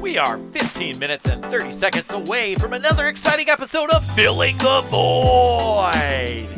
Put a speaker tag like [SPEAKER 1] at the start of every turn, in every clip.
[SPEAKER 1] We are 15 minutes and 30 seconds away from another exciting episode of Filling the Void!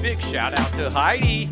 [SPEAKER 1] Big shout out to Heidi.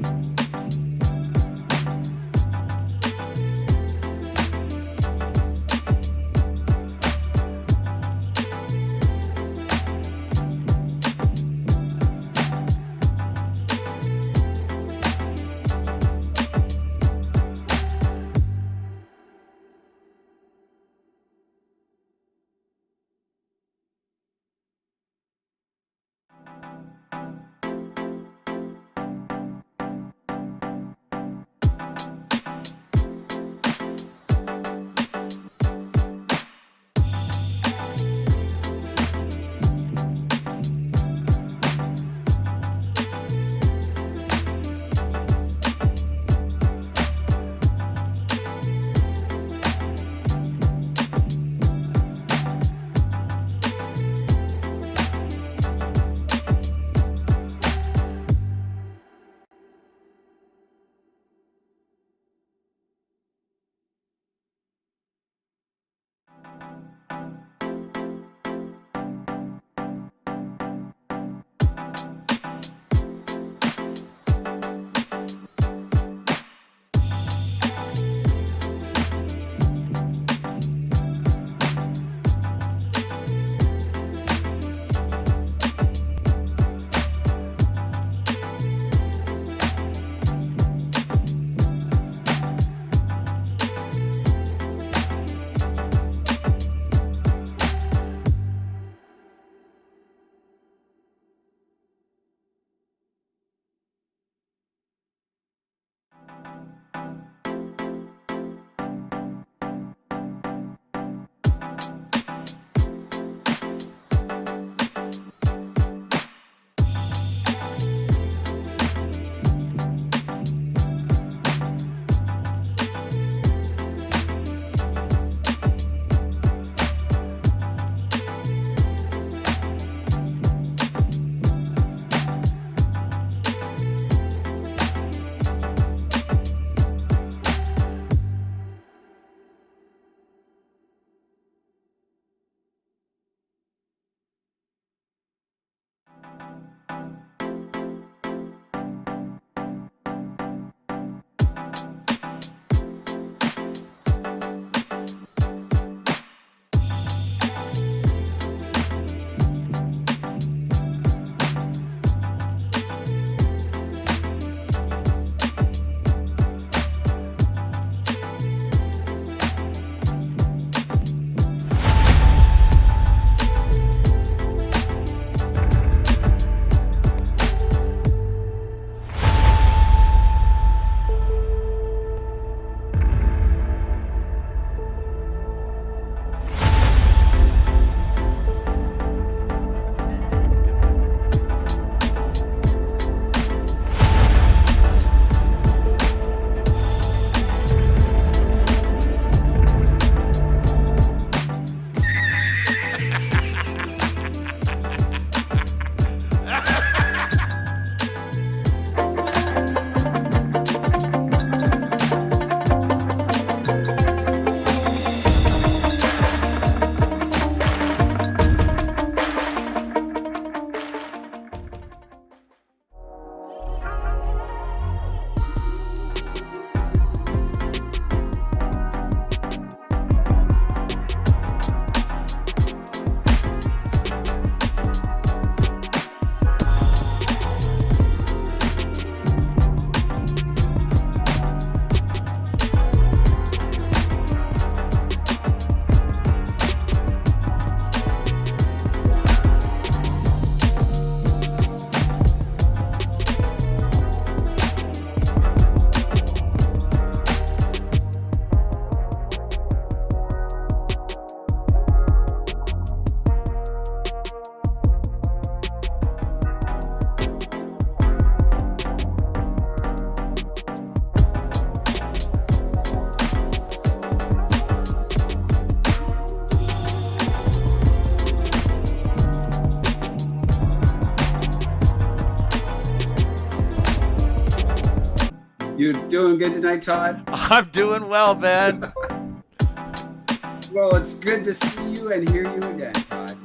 [SPEAKER 2] You doing good tonight, Todd?
[SPEAKER 1] I'm doing well, Ben.
[SPEAKER 2] Well, it's good to see you and hear you again, Todd.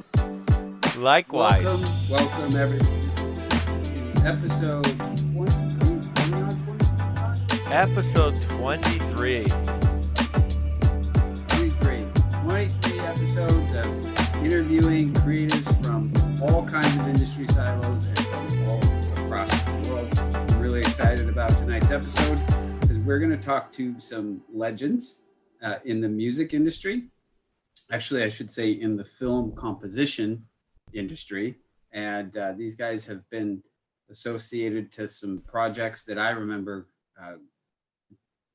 [SPEAKER 1] Likewise.
[SPEAKER 2] Welcome everyone to episode 23. Coming on 23.
[SPEAKER 1] Episode 23.
[SPEAKER 2] 23 episodes of interviewing creatives from all kinds of industry silos and from all across the world. I'm really excited about tonight's episode because we're going to talk to some legends in the music industry. Actually, I should say in the film composition industry. And these guys have been associated to some projects that I remember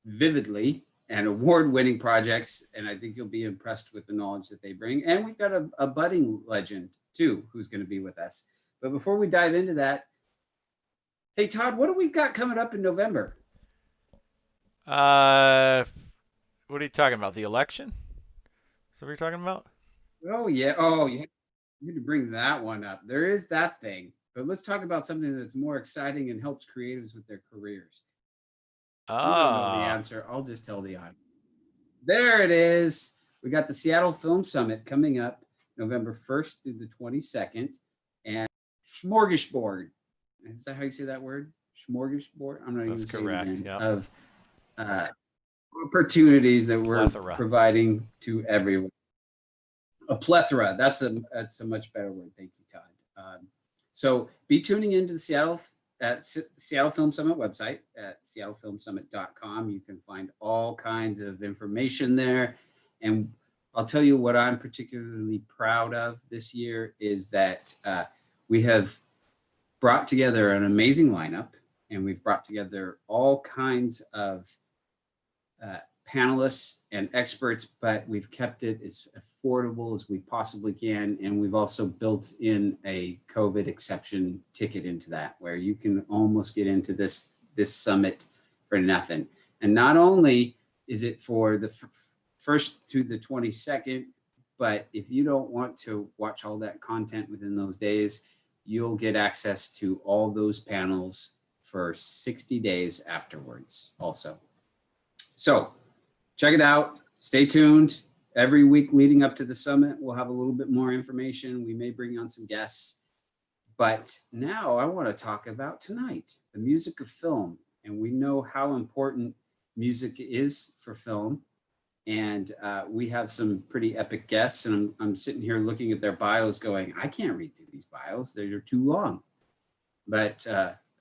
[SPEAKER 2] vividly, and award-winning projects. And I think you'll be impressed with the knowledge that they bring. And we've got a budding legend too, who's going to be with us. But before we dive into that, hey Todd, what do we got coming up in November?
[SPEAKER 1] What are you talking about? The election? Is that what you're talking about?
[SPEAKER 2] Oh yeah. You need to bring that one up. There is that thing. But let's talk about something that's more exciting and helps creatives with their careers. You don't know the answer. I'll just tell the audience. There it is. We got the Seattle Film Summit coming up November 1st through the 22nd. And smorgasbord. Is that how you say that word? Smorgasbord? I'm not even saying it.
[SPEAKER 1] Yeah.
[SPEAKER 2] Of opportunities that we're providing to everyone. A plethora. That's a much better word. Thank you, Todd. So be tuning into the Seattle Film Summit website at seattlefilmsummit.com. You can find all kinds of information there. And I'll tell you what I'm particularly proud of this year is that we have brought together an amazing lineup, and we've brought together all kinds of panelists and experts, but we've kept it as affordable as we possibly can. And we've also built in a COVID exception ticket into that, where you can almost get into this summit for nothing. And not only is it for the first through the 22nd, but if you don't want to watch all that content within those days, you'll get access to all those panels for 60 days afterwards also. So check it out. Stay tuned. Every week leading up to the summit, we'll have a little bit more information. We may bring on some guests. But now I want to talk about tonight, the music of film. And we know how important music is for film. And we have some pretty epic guests. And I'm sitting here looking at their bios going, I can't read through these bios. They're too long. But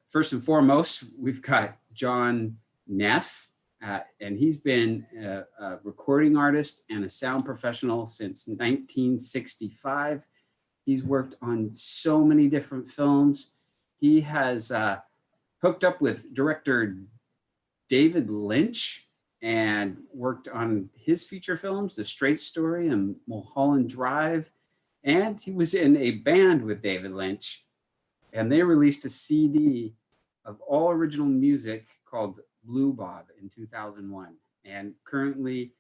[SPEAKER 2] first and foremost, we've got John Neff. And he's been a recording artist and a sound professional since 1965. He's worked on so many different films. He has hooked up with director David Lynch and worked on his feature films, The Straight Story and Mulholland Drive. And he was in a band with David Lynch, and they released a CD of all original music called Blue Bob in 2001. And currently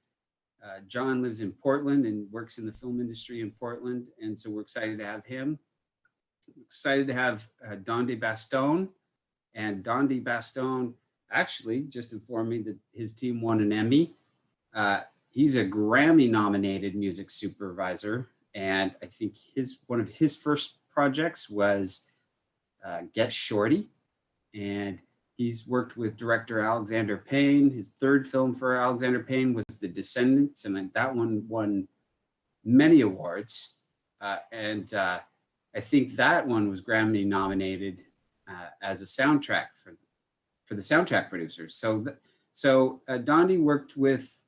[SPEAKER 2] John lives in Portland and works in the film industry in Portland. And so we're excited to have him. Excited to have Dondi Bastone. And Dondi Bastone actually just informed me that his team won an Emmy. He's a Grammy nominated music supervisor. And I think one of his first projects was Get Shorty. And he's worked with director Alexander Payne. His third film for Alexander Payne was The Descendants, and that one won many awards. And I think that one was Grammy nominated as a soundtrack for the soundtrack producers. So Dondi worked with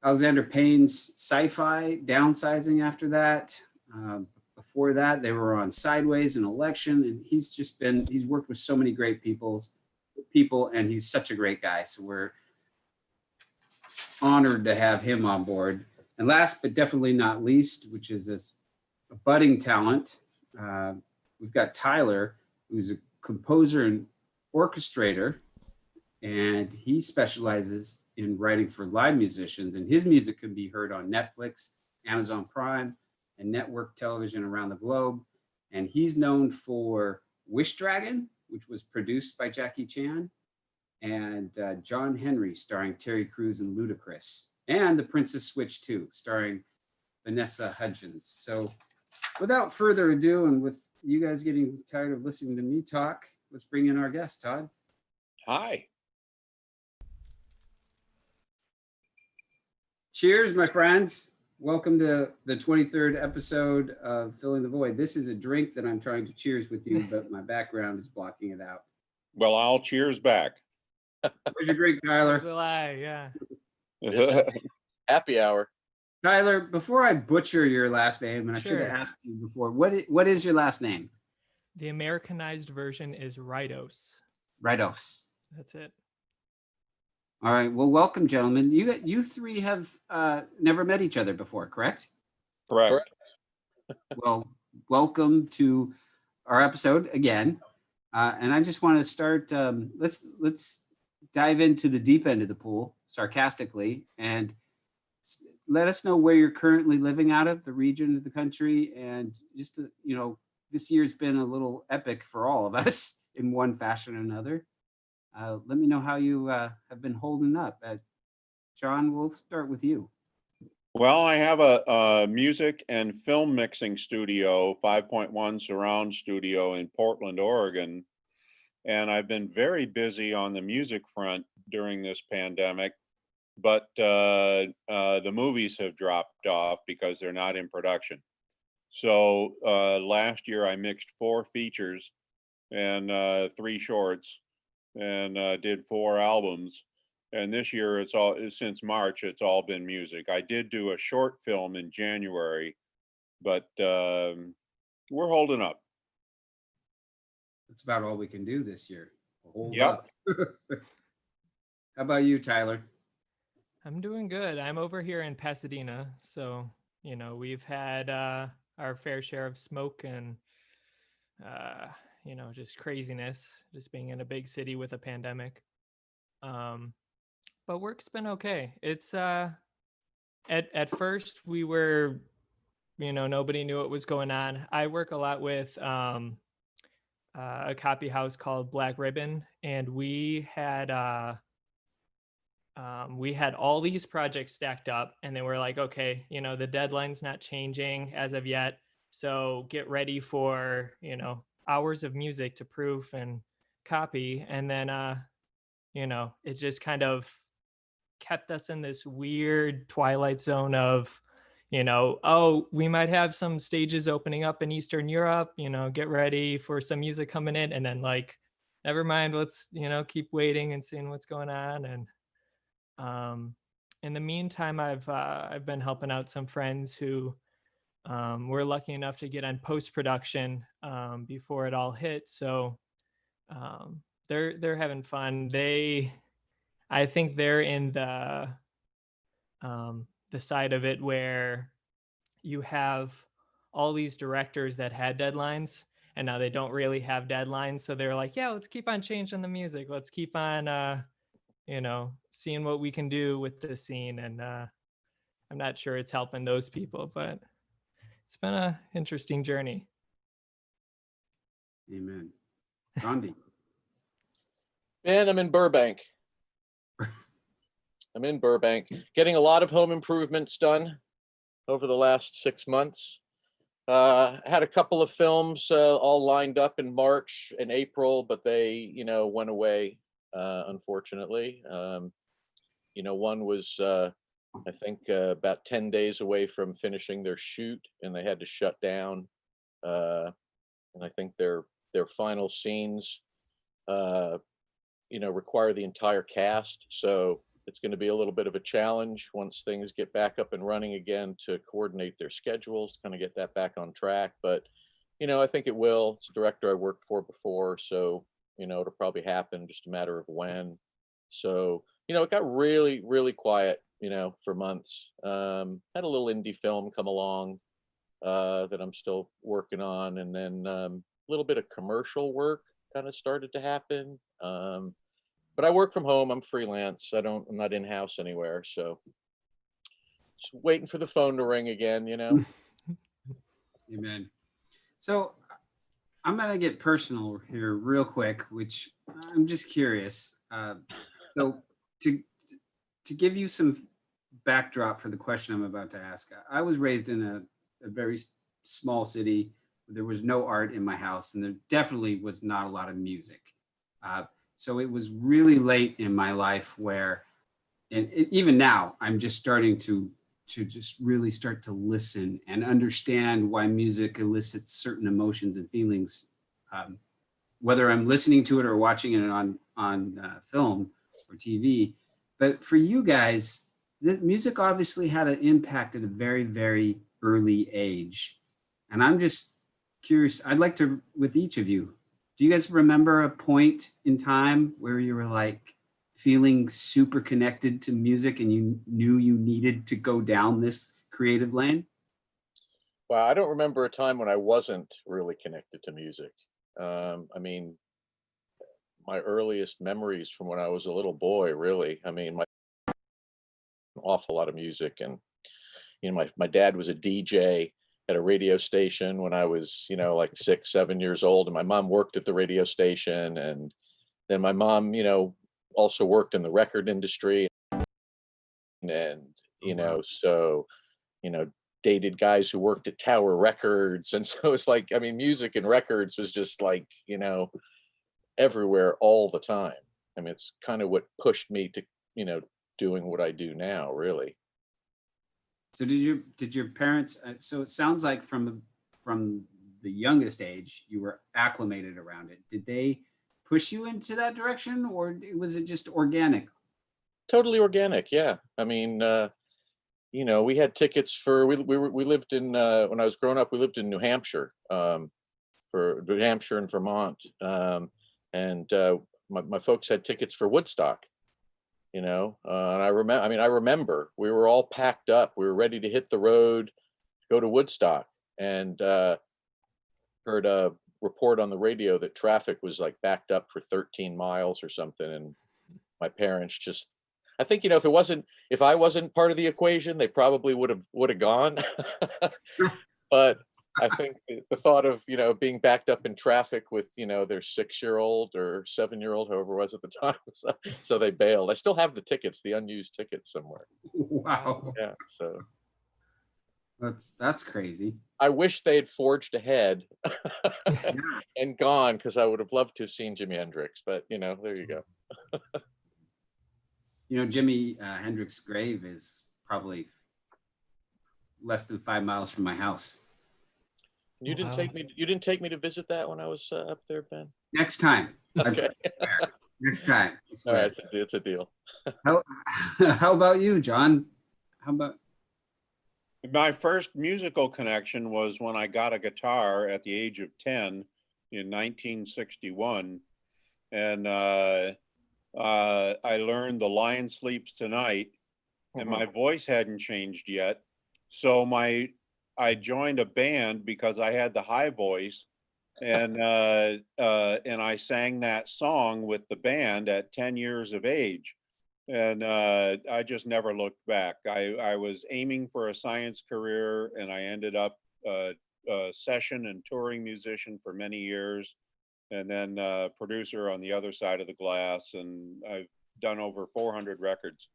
[SPEAKER 2] Alexander Payne's Sci-Fi, Downsizing after that. Before that, they were on Sideways and Election, and he's worked with so many great people, and he's such a great guy. So we're honored to have him on board. And last but definitely not least, which is this budding talent, we've got Tyler, who's a composer and orchestrator, and he specializes in writing for live musicians, and his music can be heard on Netflix, Amazon Prime, and network television around the globe. And he's known for Wish Dragon, which was produced by Jackie Chan, and John Henry, starring Terry Crews and Ludacris, and The Princess Switch 2, starring Vanessa Hudgens. So without further ado, and with you guys getting tired of listening to me talk, let's bring in our guest, Todd.
[SPEAKER 3] Hi.
[SPEAKER 2] Cheers, my friends. Welcome to the 23rd episode of Filling the Void. This is a drink that I'm trying to cheers with you, but my background is blocking it out.
[SPEAKER 3] Well, I'll cheers back.
[SPEAKER 2] Where's your drink, Tyler?
[SPEAKER 4] Yeah. Happy hour.
[SPEAKER 2] Tyler, before I butcher your last name, and I should have asked you before, what is your last name?
[SPEAKER 5] The Americanized version is Rydosz.
[SPEAKER 2] Rydosz.
[SPEAKER 5] That's it.
[SPEAKER 2] All right. Well, welcome, gentlemen. You three have never met each other before, correct?
[SPEAKER 3] Correct.
[SPEAKER 2] Well, welcome to our episode again. And I just want to start. Let's dive into the deep end of the pool sarcastically and let us know where you're currently living out of, the region of the country, and just to, this year's been a little epic for all of us in one fashion or another. Let me know how you have been holding up. John, we'll start with you.
[SPEAKER 3] Well, I have a music and film mixing studio, 5.1 surround studio in Portland, Oregon. And I've been very busy on the music front during this pandemic, but the movies have dropped off because they're not in production. So last year I mixed 4 features and 3 shorts and did 4 albums. And this year since March, it's all been music. I did do a short film in January, but we're holding up.
[SPEAKER 2] That's about all we can do this year. Hold
[SPEAKER 3] Yep.
[SPEAKER 2] up. How about you, Tyler?
[SPEAKER 5] I'm doing good. I'm over here in Pasadena. So, we've had our fair share of smoke and, just craziness, just being in a big city with a pandemic. But work's been okay. It's at first we were, nobody knew what was going on. I work a lot with a copy house called Black Ribbon, and we had all these projects stacked up, and they were like, okay, the deadline's not changing as of yet, so get ready for hours of music to proof and copy. And then it just kind of kept us in this weird twilight zone of we might have some stages opening up in Eastern Europe, get ready for some music coming in, and then never mind, let's keep waiting and seeing what's going on. And in the meantime, I've been helping out some friends who were lucky enough to get on post-production before it all hit. So they're having fun. I think they're in the side of it where you have all these directors that had deadlines and now they don't really have deadlines. So they're like, yeah, let's keep on changing the music. Let's keep on, seeing what we can do with the scene. And I'm not sure it's helping those people, but it's been an interesting journey.
[SPEAKER 2] Amen. Dondi.
[SPEAKER 4] Man, I'm in Burbank. Getting a lot of home improvements done over the last 6 months. Had a couple of films all lined up in March and April, but they, went away, unfortunately. One was, I think, about 10 days away from finishing their shoot, and they had to shut down. And I think their final scenes, require the entire cast. So it's going to be a little bit of a challenge once things get back up and running again to coordinate their schedules, kind of get that back on track. But, I think it will. It's a director I worked for before, so, it'll probably happen, just a matter of when. So, it got really, really quiet, for months. Had a little indie film come along that I'm still working on. And then a little bit of commercial work kind of started to happen. But I work from home. I'm freelance. I'm not in-house anywhere. So just waiting for the phone to ring again,
[SPEAKER 2] Amen. So I'm going to get personal here real quick, which I'm just curious. So to give you some backdrop for the question I'm about to ask, I was raised in a very small city, There was no art in my house, and there definitely was not a lot of music. So it was really late in my life where, and even now, I'm just starting to just really start to listen and understand why music elicits certain emotions and feelings, whether I'm listening to it or watching it on film or TV. But for you guys, the music obviously had an impact at a very, very early age. And I'm just curious, I'd like to, with each of you, do you guys remember a point in time where you were like feeling super connected to music and you knew you needed to go down this creative lane?
[SPEAKER 4] Well, I don't remember a time when I wasn't really connected to music. I mean, my earliest memories from when I was a little boy, really. I mean, my awful lot of music, and my dad was a DJ at a radio station when I was like 6, 7 years old, and my mom worked at the radio station, and then my mom also worked in the record industry, and so dated guys who worked at Tower Records, and so it's like, I mean, music and records was just like everywhere all the time. I mean, it's kind of what pushed me to doing what I do now, really.
[SPEAKER 2] So did your parents, so it sounds like from the youngest age, you were acclimated around it. Did they push you into that direction, or was it just organic?
[SPEAKER 4] Totally organic, yeah. I mean, we had tickets for, we lived in, when I was growing up, we lived in New Hampshire, for New Hampshire and Vermont. And my folks had tickets for Woodstock, and I remember we were all packed up. We were ready to hit the road, go to Woodstock, and heard a report on the radio that traffic was like backed up for 13 miles or something. And my parents just, I think, if I wasn't part of the equation, they probably would have gone. But I think the thought of, being backed up in traffic with, their 6-year-old or 7-year-old, whoever it was at the time. So they bailed. I still have the tickets, the unused tickets somewhere.
[SPEAKER 2] Wow.
[SPEAKER 4] Yeah. So
[SPEAKER 2] That's crazy.
[SPEAKER 4] I wish they had forged ahead and gone, because I would have loved to have seen Jimi Hendrix, but there you go.
[SPEAKER 2] Jimi Hendrix's grave is probably less than 5 miles from my house.
[SPEAKER 4] You didn't take me. You didn't take me to visit that when I was up there, Ben.
[SPEAKER 2] Next time.
[SPEAKER 4] Okay.
[SPEAKER 2] Next time.
[SPEAKER 4] All right, it's a deal.
[SPEAKER 2] How about you, John? How about?
[SPEAKER 3] My first musical connection was when I got a guitar at the age of 10 in 1961. And I learned The Lion Sleeps Tonight, and my voice hadn't changed yet. So I joined a band because I had the high voice, and I sang that song with the band at 10 years of age. And I just never looked back. I was aiming for a science career, and I ended up a session and touring musician for many years, and then producer on the other side of the glass. And I've done over 400 records.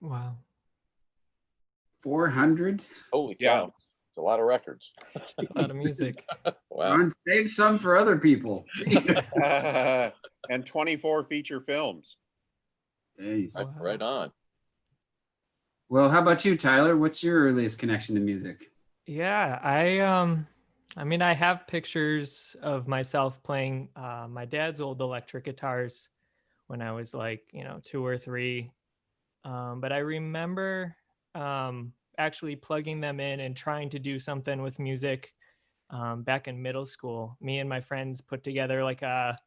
[SPEAKER 5] Wow.
[SPEAKER 2] 400?
[SPEAKER 4] Holy cow.
[SPEAKER 3] Yeah.
[SPEAKER 4] It's a lot of records.
[SPEAKER 5] A lot of music.
[SPEAKER 4] Wow.
[SPEAKER 2] John, save some for other people.
[SPEAKER 3] And 24 feature films.
[SPEAKER 2] Jeez.
[SPEAKER 5] Wow.
[SPEAKER 4] Right on.
[SPEAKER 2] Well, how about you, Tyler? What's your earliest connection to music?
[SPEAKER 5] Yeah, I mean, I have pictures of myself playing my dad's old electric guitars when I was like, 2 or 3. But I remember actually plugging them in and trying to do something with music back in middle school. Me and my friends put together like a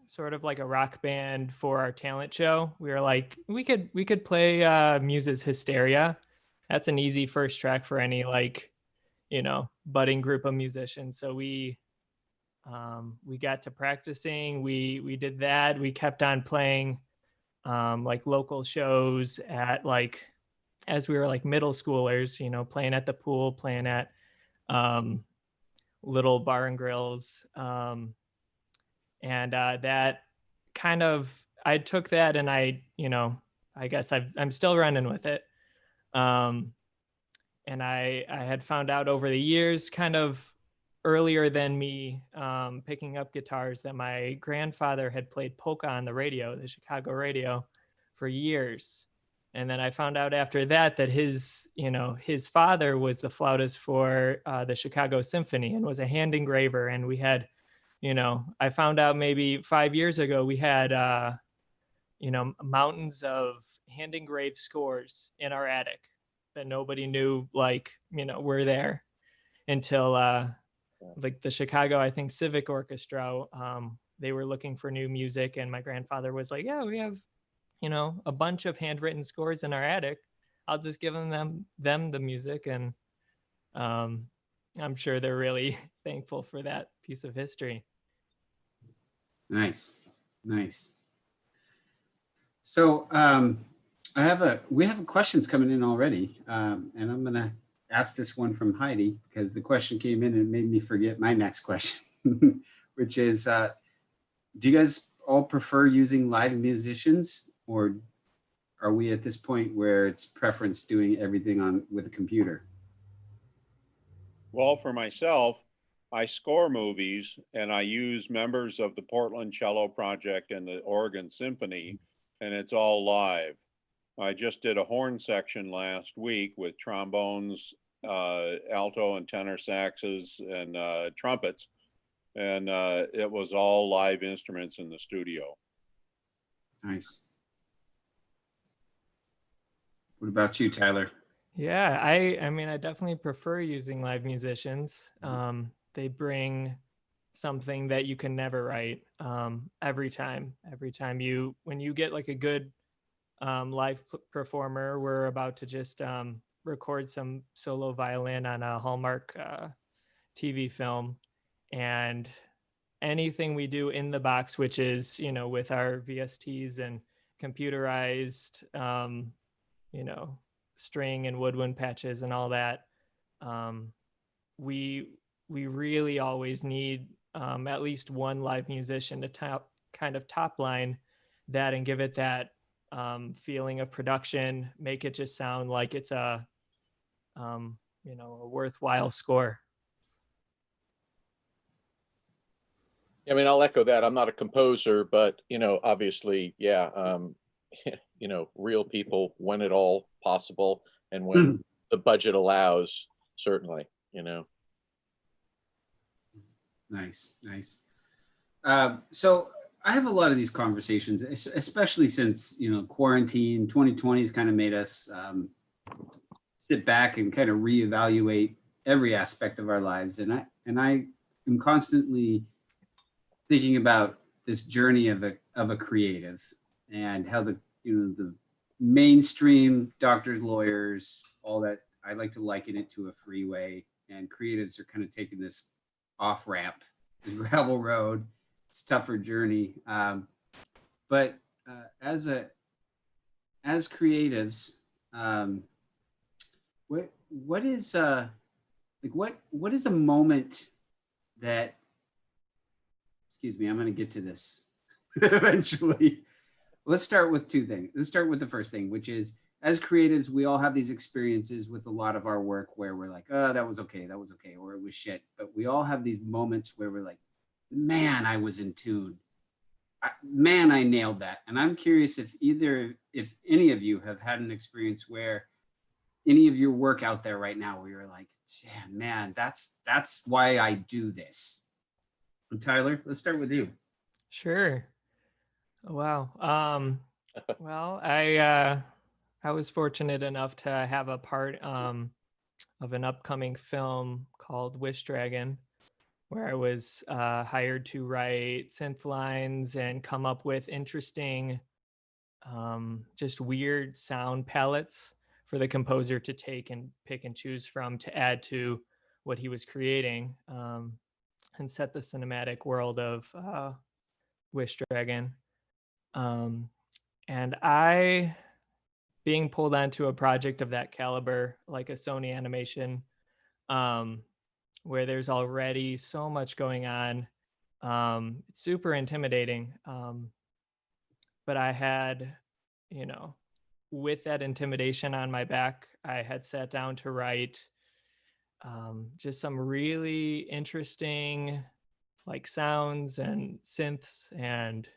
[SPEAKER 5] sort of like a rock band for our talent show. We were like, we could play Muse's Hysteria. That's an easy first track for any budding group of musicians. So we got to practicing. We did that. We kept on playing local shows at as we were middle schoolers, playing at the pool, playing at little bar and grills. And that kind of, I took that and I guess I'm still running with it. and I had found out over the years, kind of earlier than me, picking up guitars, that my grandfather had played polka on the radio, the Chicago radio, for years. And then I found out after that his father was the flautist for the Chicago Symphony and was a hand engraver. And we had, I found out maybe 5 years ago, we had, mountains of hand engraved scores in our attic that nobody knew, were there until like the Chicago, I think, Civic Orchestra. They were looking for new music, and my grandfather was like, yeah, we have, a bunch of handwritten scores in our attic. I'll just give them the music. And I'm sure they're really thankful for that piece of history.
[SPEAKER 2] Nice. So we have questions coming in already, and I'm gonna ask this one from Heidi because the question came in and it made me forget my next question, which is, do you guys all prefer using live musicians, or are we at this point where it's preference doing everything with a computer?
[SPEAKER 3] Well, for myself, I score movies and I use members of the Portland Cello Project and the Oregon Symphony, and it's all live. I just did a horn section last week with trombones, alto and tenor saxes, and trumpets, and it was all live instruments in the studio.
[SPEAKER 2] Nice. What about you, Tyler?
[SPEAKER 5] Yeah, I mean, I definitely prefer using live musicians. They bring something that you can never write every time. When you get like a good live performer, we're about to just record some solo violin on a Hallmark TV film, and anything we do in the box, which is, with our VSTs and computerized, string and woodwind patches and all that, we really always need at least one live musician to top line that and give it that feeling of production, make it just sound like it's a worthwhile score.
[SPEAKER 4] I mean, I'll echo that. I'm not a composer, but, obviously, yeah, real people when at all possible and when the budget allows, certainly,
[SPEAKER 2] Nice. So I have a lot of these conversations, especially since, quarantine 2020 has kind of made us sit back and kind of reevaluate every aspect of our lives. And I am constantly thinking about this journey of a creative and how the mainstream doctors, lawyers, all that, I like to liken it to a freeway, and creatives are kind of taking this off ramp, the gravel road. It's a tougher journey. But as creatives, what is a moment that, excuse me, I'm going to get to this eventually. Let's start with two things. Let's start with the first thing, which is, as creatives, we all have these experiences with a lot of our work where we're like, oh, that was okay, or it was shit. But we all have these moments where we're like, man, I was in tune. Man, I nailed that. And I'm curious if any of you have had an experience where any of your work out there right now where you're like, yeah, man, that's why I do this. And Tyler, let's start with you.
[SPEAKER 5] Sure. Wow. Well, I was fortunate enough to have a part of an upcoming film called Wish Dragon, where I was hired to write synth lines and come up with interesting, just weird sound palettes for the composer to take and pick and choose from to add to what he was creating, and set the cinematic world of Wish Dragon. And I, being pulled onto a project of that caliber, like a Sony animation, where there's already so much going on, it's super intimidating. But I had, with that intimidation on my back, I had sat down to write just some really interesting like sounds and synths, and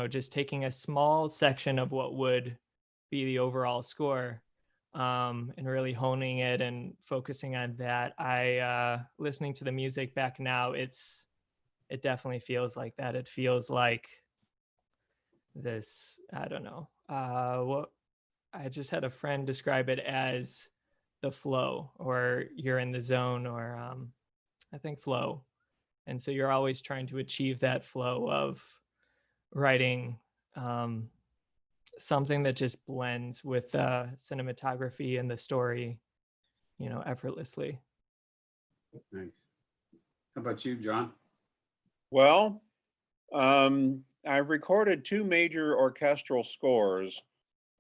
[SPEAKER 5] just taking a small section of what would be the overall score, and really honing it and focusing on that. I listening to the music back now, it definitely feels like that. It feels like this, I don't know, what I just had a friend describe it as the flow, or you're in the zone, or I think flow. And so you're always trying to achieve that flow of writing something that just blends with cinematography and the story, effortlessly.
[SPEAKER 2] Nice. How about you, John?
[SPEAKER 3] Well, I've recorded 2 major orchestral scores.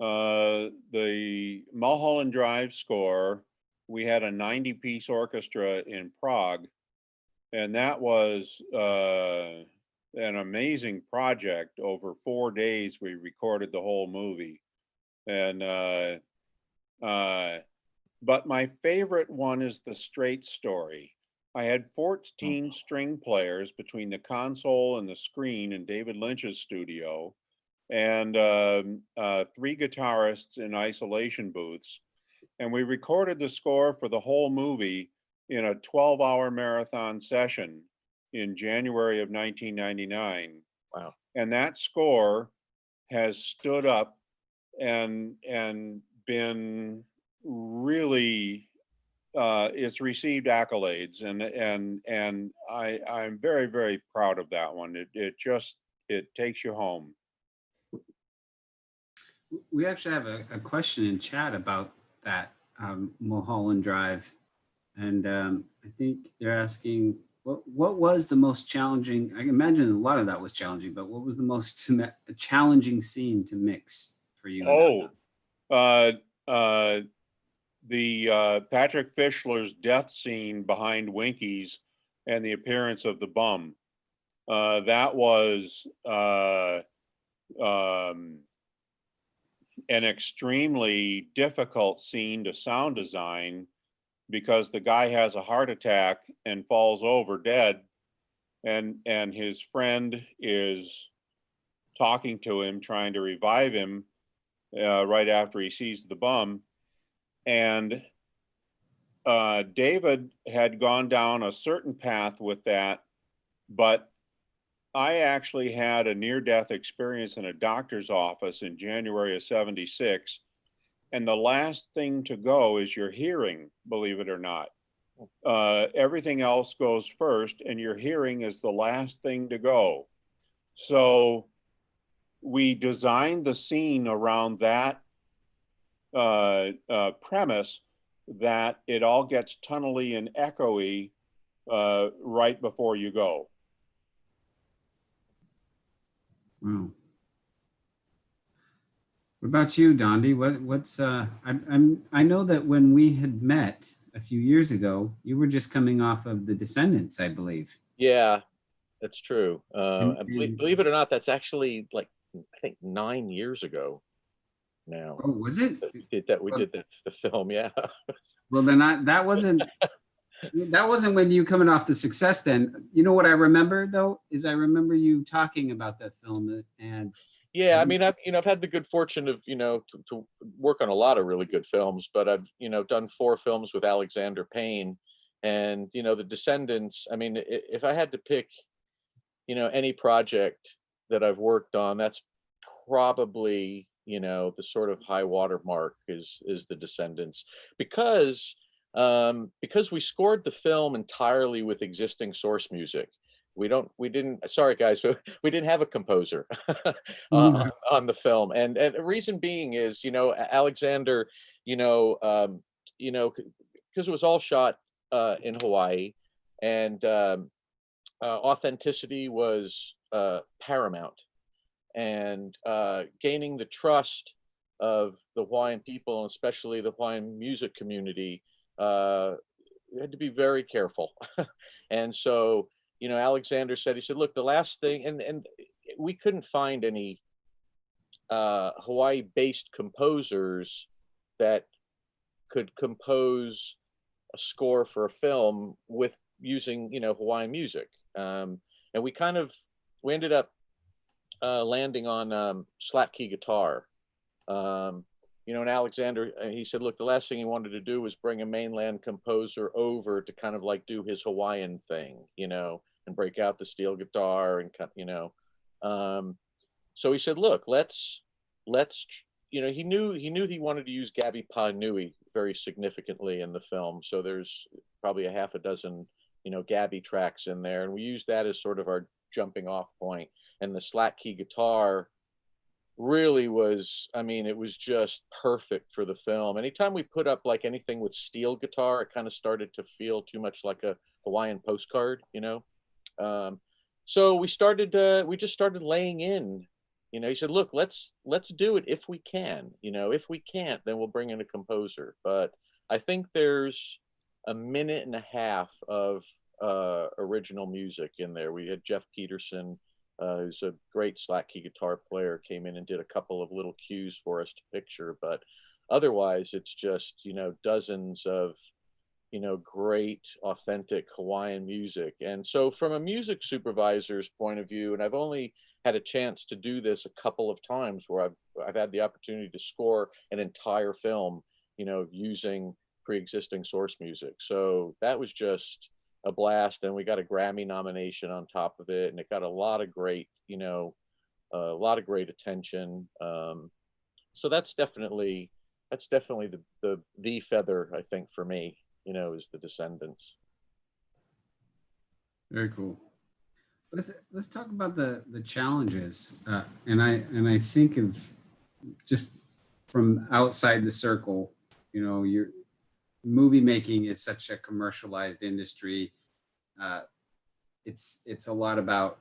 [SPEAKER 3] The Mulholland Drive score, we had a 90-piece orchestra in Prague, and that was an amazing project. Over 4 days, we recorded the whole movie. And but my favorite one is the straight story. I had 14 string players between the console and the screen in David Lynch's studio, and 3 guitarists in isolation booths. And we recorded the score for the whole movie in a 12-hour marathon session in January of 1999.
[SPEAKER 4] Wow.
[SPEAKER 3] And that score has stood up and been really, it's received accolades, and I'm very, very proud of that one. It takes you home.
[SPEAKER 2] We actually have a question in chat about that Mulholland Drive, and I think they're asking what was the most challenging. I can imagine a lot of that was challenging, but what was the most challenging scene to mix for you?
[SPEAKER 3] The Patrick Fischler's death scene behind Winkies and the appearance of the bum. That was an extremely difficult scene to sound design, because the guy has a heart attack and falls over dead, and his friend is talking to him, trying to revive him right after he sees the bum. And David had gone down a certain path with that, but I actually had a near-death experience in a doctor's office in January of '76. And the last thing to go is your hearing, believe it or not. Everything else goes first, and your hearing is the last thing to go. So we designed the scene around that premise, that it all gets tunnely and echoey right before you go.
[SPEAKER 2] Wow. What about you, Dondi? What's I know that when we had met a few years ago, you were just coming off of The Descendants, I believe.
[SPEAKER 4] Yeah, that's true. Believe it or not, that's actually like, I think 9 years ago now.
[SPEAKER 2] Oh, was it?
[SPEAKER 4] We did the film, yeah.
[SPEAKER 2] Well, then that wasn't when you coming off the success. Then you know what I remember though is I remember you talking about that film, and
[SPEAKER 4] yeah, I mean, I've had the good fortune of to work on a lot of really good films, but I've done 4 films with Alexander Payne, and The Descendants. I mean, if I had to pick any project that I've worked on, that's probably the sort of high water mark is The Descendants, because we scored the film entirely with existing source music. We didn't, sorry guys, but we didn't have a composer on the film. And the reason being is, Alexander, because it was all shot in Hawaii, and authenticity was paramount. And gaining the trust of the Hawaiian people, and especially the Hawaiian music community, we had to be very careful. And so, Alexander said, he said, look, the last thing, and we couldn't find any Hawaii-based composers that could compose a score for a film with using, you know, Hawaiian music. And we ended up landing on slap key guitar. You know, and Alexander, he said, look, the last thing he wanted to do was bring a mainland composer over to kind of like do his Hawaiian thing, you know, and break out the steel guitar and, you know. So he said, look, let's, you know, he knew he wanted to use Gabi Pahinui very significantly in the film. So there's probably a half a dozen, you know, Gabi tracks in there. And we used that as sort of our jumping off point. And the slack key guitar really was, I mean, it was just perfect for the film. Anytime we put up like anything with steel guitar, it kind of started to feel too much like a Hawaiian postcard, you know? So we just started laying in, you know. He said, look, let's do it if we can, you know. If we can't, then we'll bring in a composer. But I think there's a minute and a half of original music in there. We had Jeff Peterson, who's a great slack key guitar player, came in and did a couple of little cues for us to picture. But otherwise, it's just, you know, dozens of, you know, great, authentic Hawaiian music. And so from a music supervisor's point of view, and I've only had a chance to do this a couple of times where I've had the opportunity to score an entire film, you know, using pre-existing source music. So that was just a blast. And we got a Grammy nomination on top of it, and it got a lot of great, you know, a lot of great attention. So that's definitely the feather, I think, for me, you know, is the Descendants.
[SPEAKER 2] Very cool. Let's talk about the challenges, and I think of just from outside the circle. You know, your movie making is such a commercialized industry. It's a lot about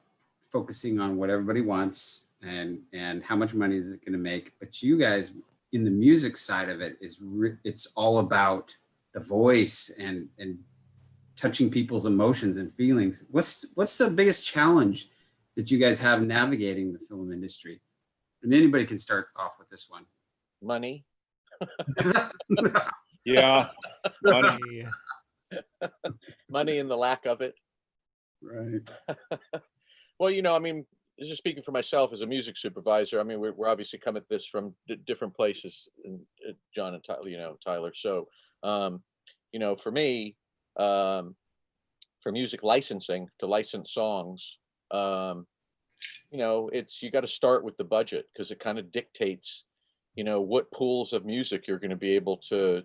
[SPEAKER 2] focusing on what everybody wants and how much money is it going to make. But you guys in the music side of it it's all about the voice and touching people's emotions and feelings. What's the biggest challenge that you guys have navigating the film industry? And anybody can start off with this one.
[SPEAKER 4] Money.
[SPEAKER 3] Yeah. Money.
[SPEAKER 4] Money and the lack of it.
[SPEAKER 2] Right.
[SPEAKER 4] Well, you know, I mean, just speaking for myself as a music supervisor, I mean, we're obviously coming at this from different places, and John and Tyler, you know, Tyler. So, you know, for me, for music licensing to license songs, you know, you got to start with the budget, because it kind of dictates, you know, what pools of music you're going to be able to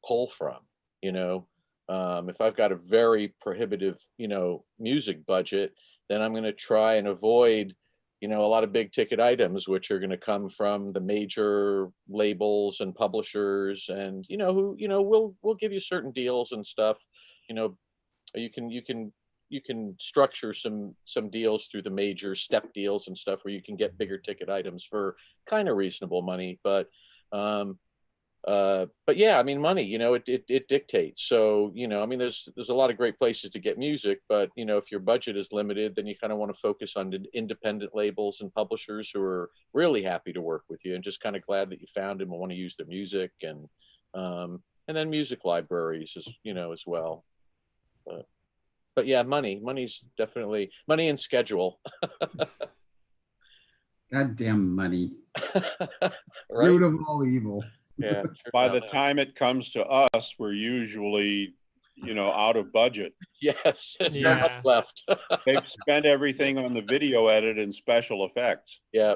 [SPEAKER 4] pull from. You know, if I've got a very prohibitive, you know, music budget, then I'm going to try and avoid, you know, a lot of big ticket items, which are going to come from the major labels and publishers, and, you know, who, you know, will give you certain deals and stuff. You know, you can structure some deals through the major step deals and stuff where you can get bigger ticket items for kind of reasonable money. But yeah, I mean, money, you know, it dictates. So, you know, I mean, there's a lot of great places to get music, but, you know, if your budget is limited, then you kind of want to focus on the independent labels and publishers who are really happy to work with you and just kind of glad that you found them and want to use their music, and then music libraries, you know, as well. But yeah, money's definitely money, and schedule.
[SPEAKER 2] Goddamn money.
[SPEAKER 4] Right?
[SPEAKER 2] Root of all evil.
[SPEAKER 4] Yeah.
[SPEAKER 3] By the time it comes to us, we're usually, you know, out of budget.
[SPEAKER 4] Yes, there's
[SPEAKER 5] Yeah.
[SPEAKER 4] not much left.
[SPEAKER 3] They've spent everything on the video edit and special effects.
[SPEAKER 4] Yeah.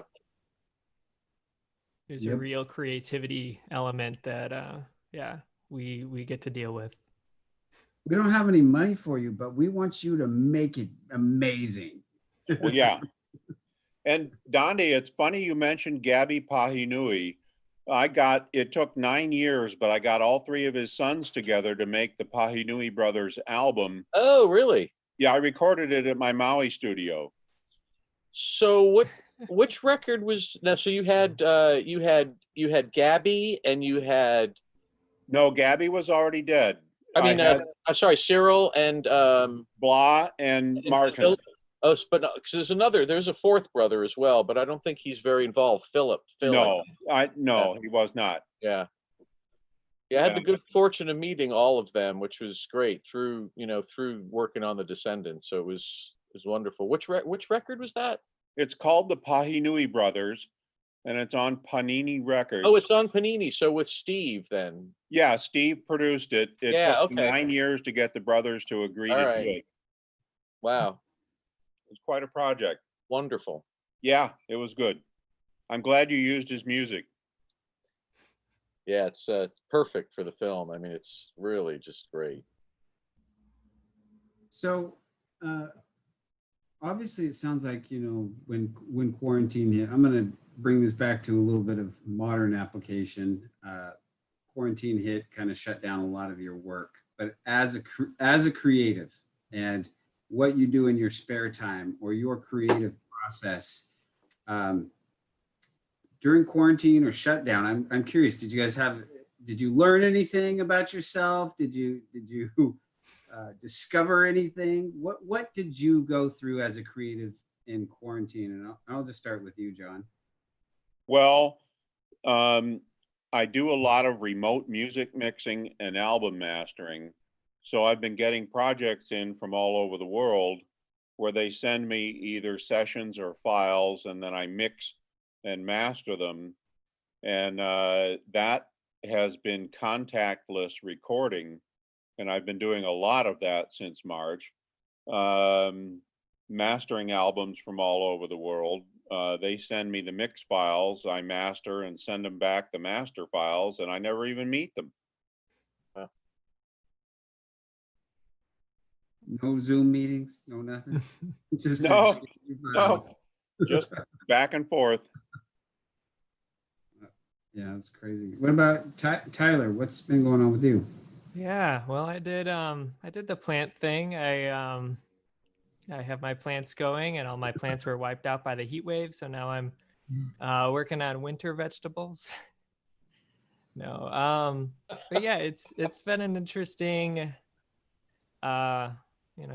[SPEAKER 5] There's a
[SPEAKER 2] Yep.
[SPEAKER 5] real creativity element that yeah, we get to deal with.
[SPEAKER 2] We don't have any money for you, but we want you to make it amazing.
[SPEAKER 3] Well, yeah. And Dondi, it's funny you mentioned Gabi Pahinui. It took 9 years, but I got all three of his sons together to make the Pahinui Brothers album.
[SPEAKER 4] Oh, really?
[SPEAKER 3] Yeah, I recorded it at my Maui studio.
[SPEAKER 4] So which record was now? So you had Gabi, and you had,
[SPEAKER 3] No, Gabi was already dead.
[SPEAKER 4] I mean,
[SPEAKER 3] had
[SPEAKER 4] I'm sorry, Cyril and
[SPEAKER 3] Blah and Martin.
[SPEAKER 4] Oh, but 'cause there's a fourth brother as well, but I don't think he's very involved. Philip.
[SPEAKER 3] No,
[SPEAKER 4] Yeah.
[SPEAKER 3] he was not.
[SPEAKER 4] Yeah. Yeah, I had the good fortune of meeting all of them, which was great through working on the Descendants. So it was wonderful. Which record was that?
[SPEAKER 3] It's called the Pahinui Brothers, and it's on Panini Records.
[SPEAKER 4] Oh, it's on Panini. So with Steve then.
[SPEAKER 3] Yeah, Steve produced it. It
[SPEAKER 4] Yeah,
[SPEAKER 3] took me
[SPEAKER 4] okay.
[SPEAKER 3] 9 years to get the brothers to agree
[SPEAKER 4] All
[SPEAKER 3] to
[SPEAKER 4] right.
[SPEAKER 3] do it.
[SPEAKER 4] Wow.
[SPEAKER 3] It's quite a project.
[SPEAKER 4] Wonderful.
[SPEAKER 3] Yeah, it was good. I'm glad you used his music.
[SPEAKER 4] Yeah, it's perfect for the film. I mean, it's really just great.
[SPEAKER 2] So obviously it sounds like, when quarantine hit, I'm going to bring this back to a little bit of modern application. Quarantine hit, kind of shut down a lot of your work, but as a creative and what you do in your spare time or your creative process during quarantine or shutdown, I'm curious, did you learn anything about yourself? Did you discover anything? What did you go through as a creative in quarantine? And I'll just start with you, John.
[SPEAKER 3] Well, I do a lot of remote music mixing and album mastering. So I've been getting projects in from all over the world where they send me either sessions or files, and then I mix and master them. And that has been contactless recording. And I've been doing a lot of that since March, mastering albums from all over the world. They send me the mix files, I master and send them back the master files, and I never even meet them.
[SPEAKER 2] No Zoom meetings, no nothing. Just
[SPEAKER 3] No, just back and forth.
[SPEAKER 2] Yeah, that's crazy. What about Tyler? What's been going on with you?
[SPEAKER 5] Yeah, well, I did the plant thing. I have my plants going, and all my plants were wiped out by the heat wave, so now I'm working on winter vegetables. No, but yeah, it's been an interesting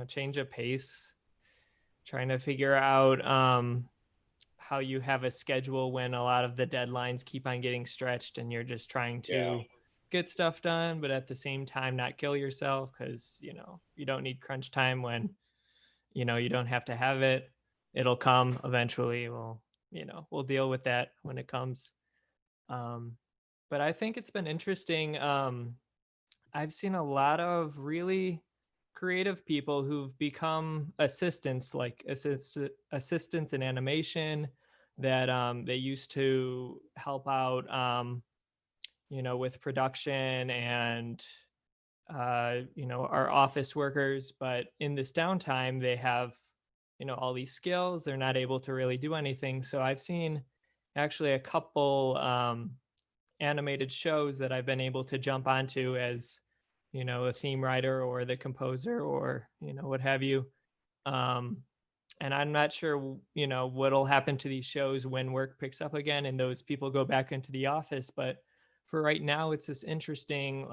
[SPEAKER 5] change of pace, trying to figure out how you have a schedule when a lot of the deadlines keep on getting stretched and you're just trying to get stuff done, but at the same time not kill yourself, because you don't need crunch time when you don't have to have it. It'll come eventually. We'll deal with that when it comes. But I think it's been interesting. I've seen a lot of really creative people who've become assistants, like assistants in animation, that they used to help out with production and our office workers, but in this downtime they have all these skills. They're not able to really do anything. So I've seen actually a couple animated shows that I've been able to jump onto as a theme writer or the composer or what have you. And I'm not sure what'll happen to these shows when work picks up again and those people go back into the office, but for right now it's this interesting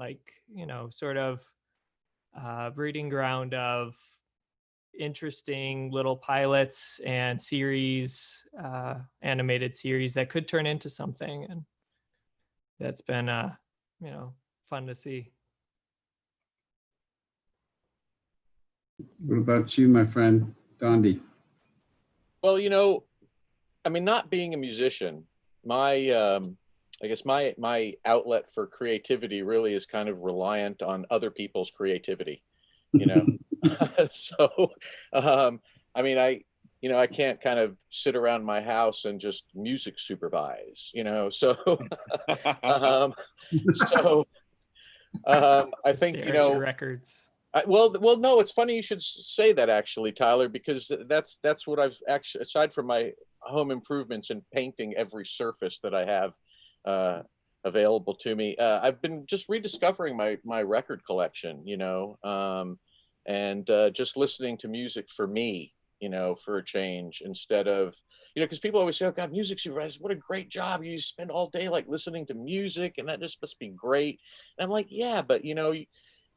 [SPEAKER 5] sort of breeding ground of interesting little pilots and series, animated series that could turn into something, and that's been fun to see.
[SPEAKER 2] What about you, my friend Dondi?
[SPEAKER 4] Well, I mean, not being a musician, my I guess my outlet for creativity really is kind of reliant on other people's creativity, So I mean, I can't kind of sit around my house and just music supervise, so I think
[SPEAKER 5] records.
[SPEAKER 4] Well, no, it's funny you should say that, actually, Tyler, because that's what I've actually, aside from my home improvements and painting every surface that I have available to me, I've been just rediscovering my record collection, and just listening to music for me, for a change, instead of, because people always say, oh God, music supervisor, what a great job. You spend all day like listening to music and that just must be great. And I'm like, yeah, but you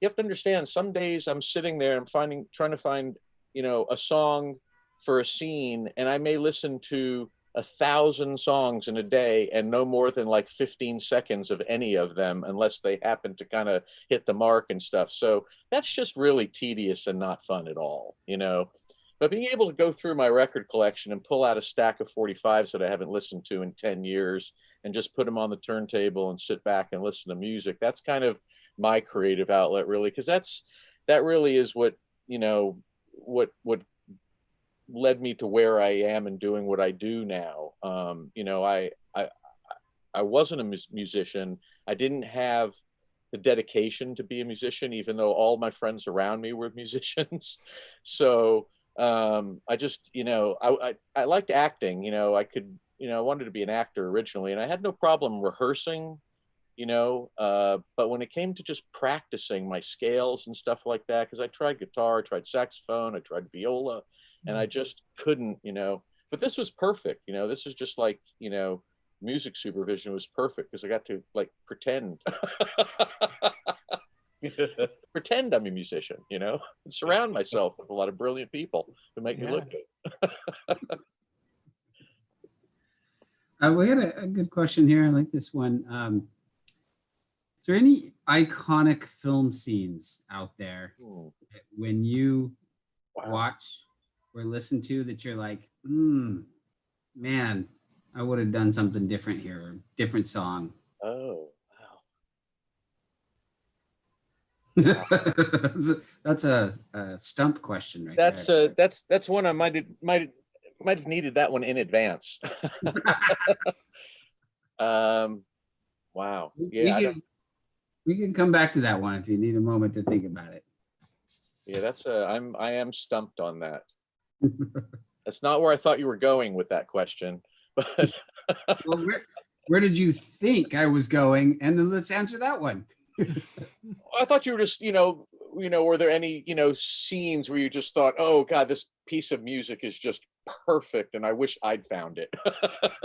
[SPEAKER 4] have to understand, some days I'm sitting there and trying to find, a song for a scene, and I may listen to 1,000 songs in a day and no more than like 15 seconds of any of them unless they happen to kind of hit the mark and stuff. So that's just really tedious and not fun at all, you know. But being able to go through my record collection and pull out a stack of 45s that I haven't listened to in 10 years and just put them on the turntable and sit back and listen to music, that's kind of my creative outlet, really, because that really is what, you know, what led me to where I am and doing what I do now. You know, I wasn't a musician. I didn't have the dedication to be a musician, even though all my friends around me were musicians. So I just, you know, I liked acting, you know, I wanted to be an actor originally, and I had no problem rehearsing, you know, but when it came to just practicing my scales and stuff like that, because I tried guitar, I tried saxophone, I tried viola, and I just couldn't, you know. But this was perfect, you know. This is just like, you know, music supervision was perfect because I got to like pretend pretend I'm a musician, you know, and surround myself with a lot of brilliant people who make me look good.
[SPEAKER 2] We had a good question here. I like this one. Is there any iconic film scenes out there that when you watch or listen to that you're like, man, I would have done something different here, or different song?
[SPEAKER 4] Oh,
[SPEAKER 2] That's a stump question right there.
[SPEAKER 4] That's one I might have needed that one in advance. Wow. Yeah.
[SPEAKER 2] We can come back to that one if you need a moment to think about it.
[SPEAKER 4] Yeah, I am stumped on that. That's not where I thought you were going with that question, but
[SPEAKER 2] well, where did you think I was going? And then let's answer that one.
[SPEAKER 4] I thought you were just, you know, were there any, you know, scenes where you just thought, oh God, this piece of music is just perfect and I wish I'd found it.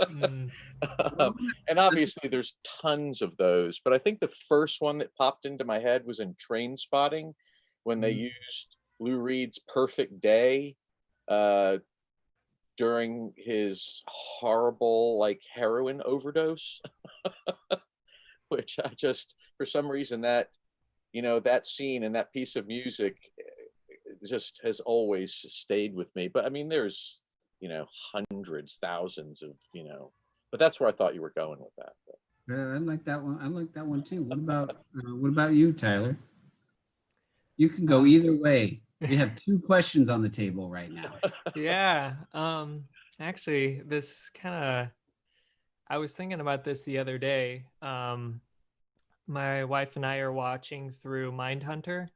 [SPEAKER 4] And obviously there's tons of those, but I think the first one that popped into my head was in Train Spotting, when they used Lou Reed's Perfect Day during his horrible like heroin overdose. Which I just, for some reason, that, you know, that scene and that piece of music just has always stayed with me. But I mean, there's, you know, hundreds, thousands of, you know, but that's where I thought you were going with that.
[SPEAKER 2] I like that one. I like that one too. What about you, Tyler? You can go either way. We have two questions on the table right now.
[SPEAKER 5] Yeah. Actually, this kind of, I was thinking about this the other day. My wife and I are watching through Mindhunter.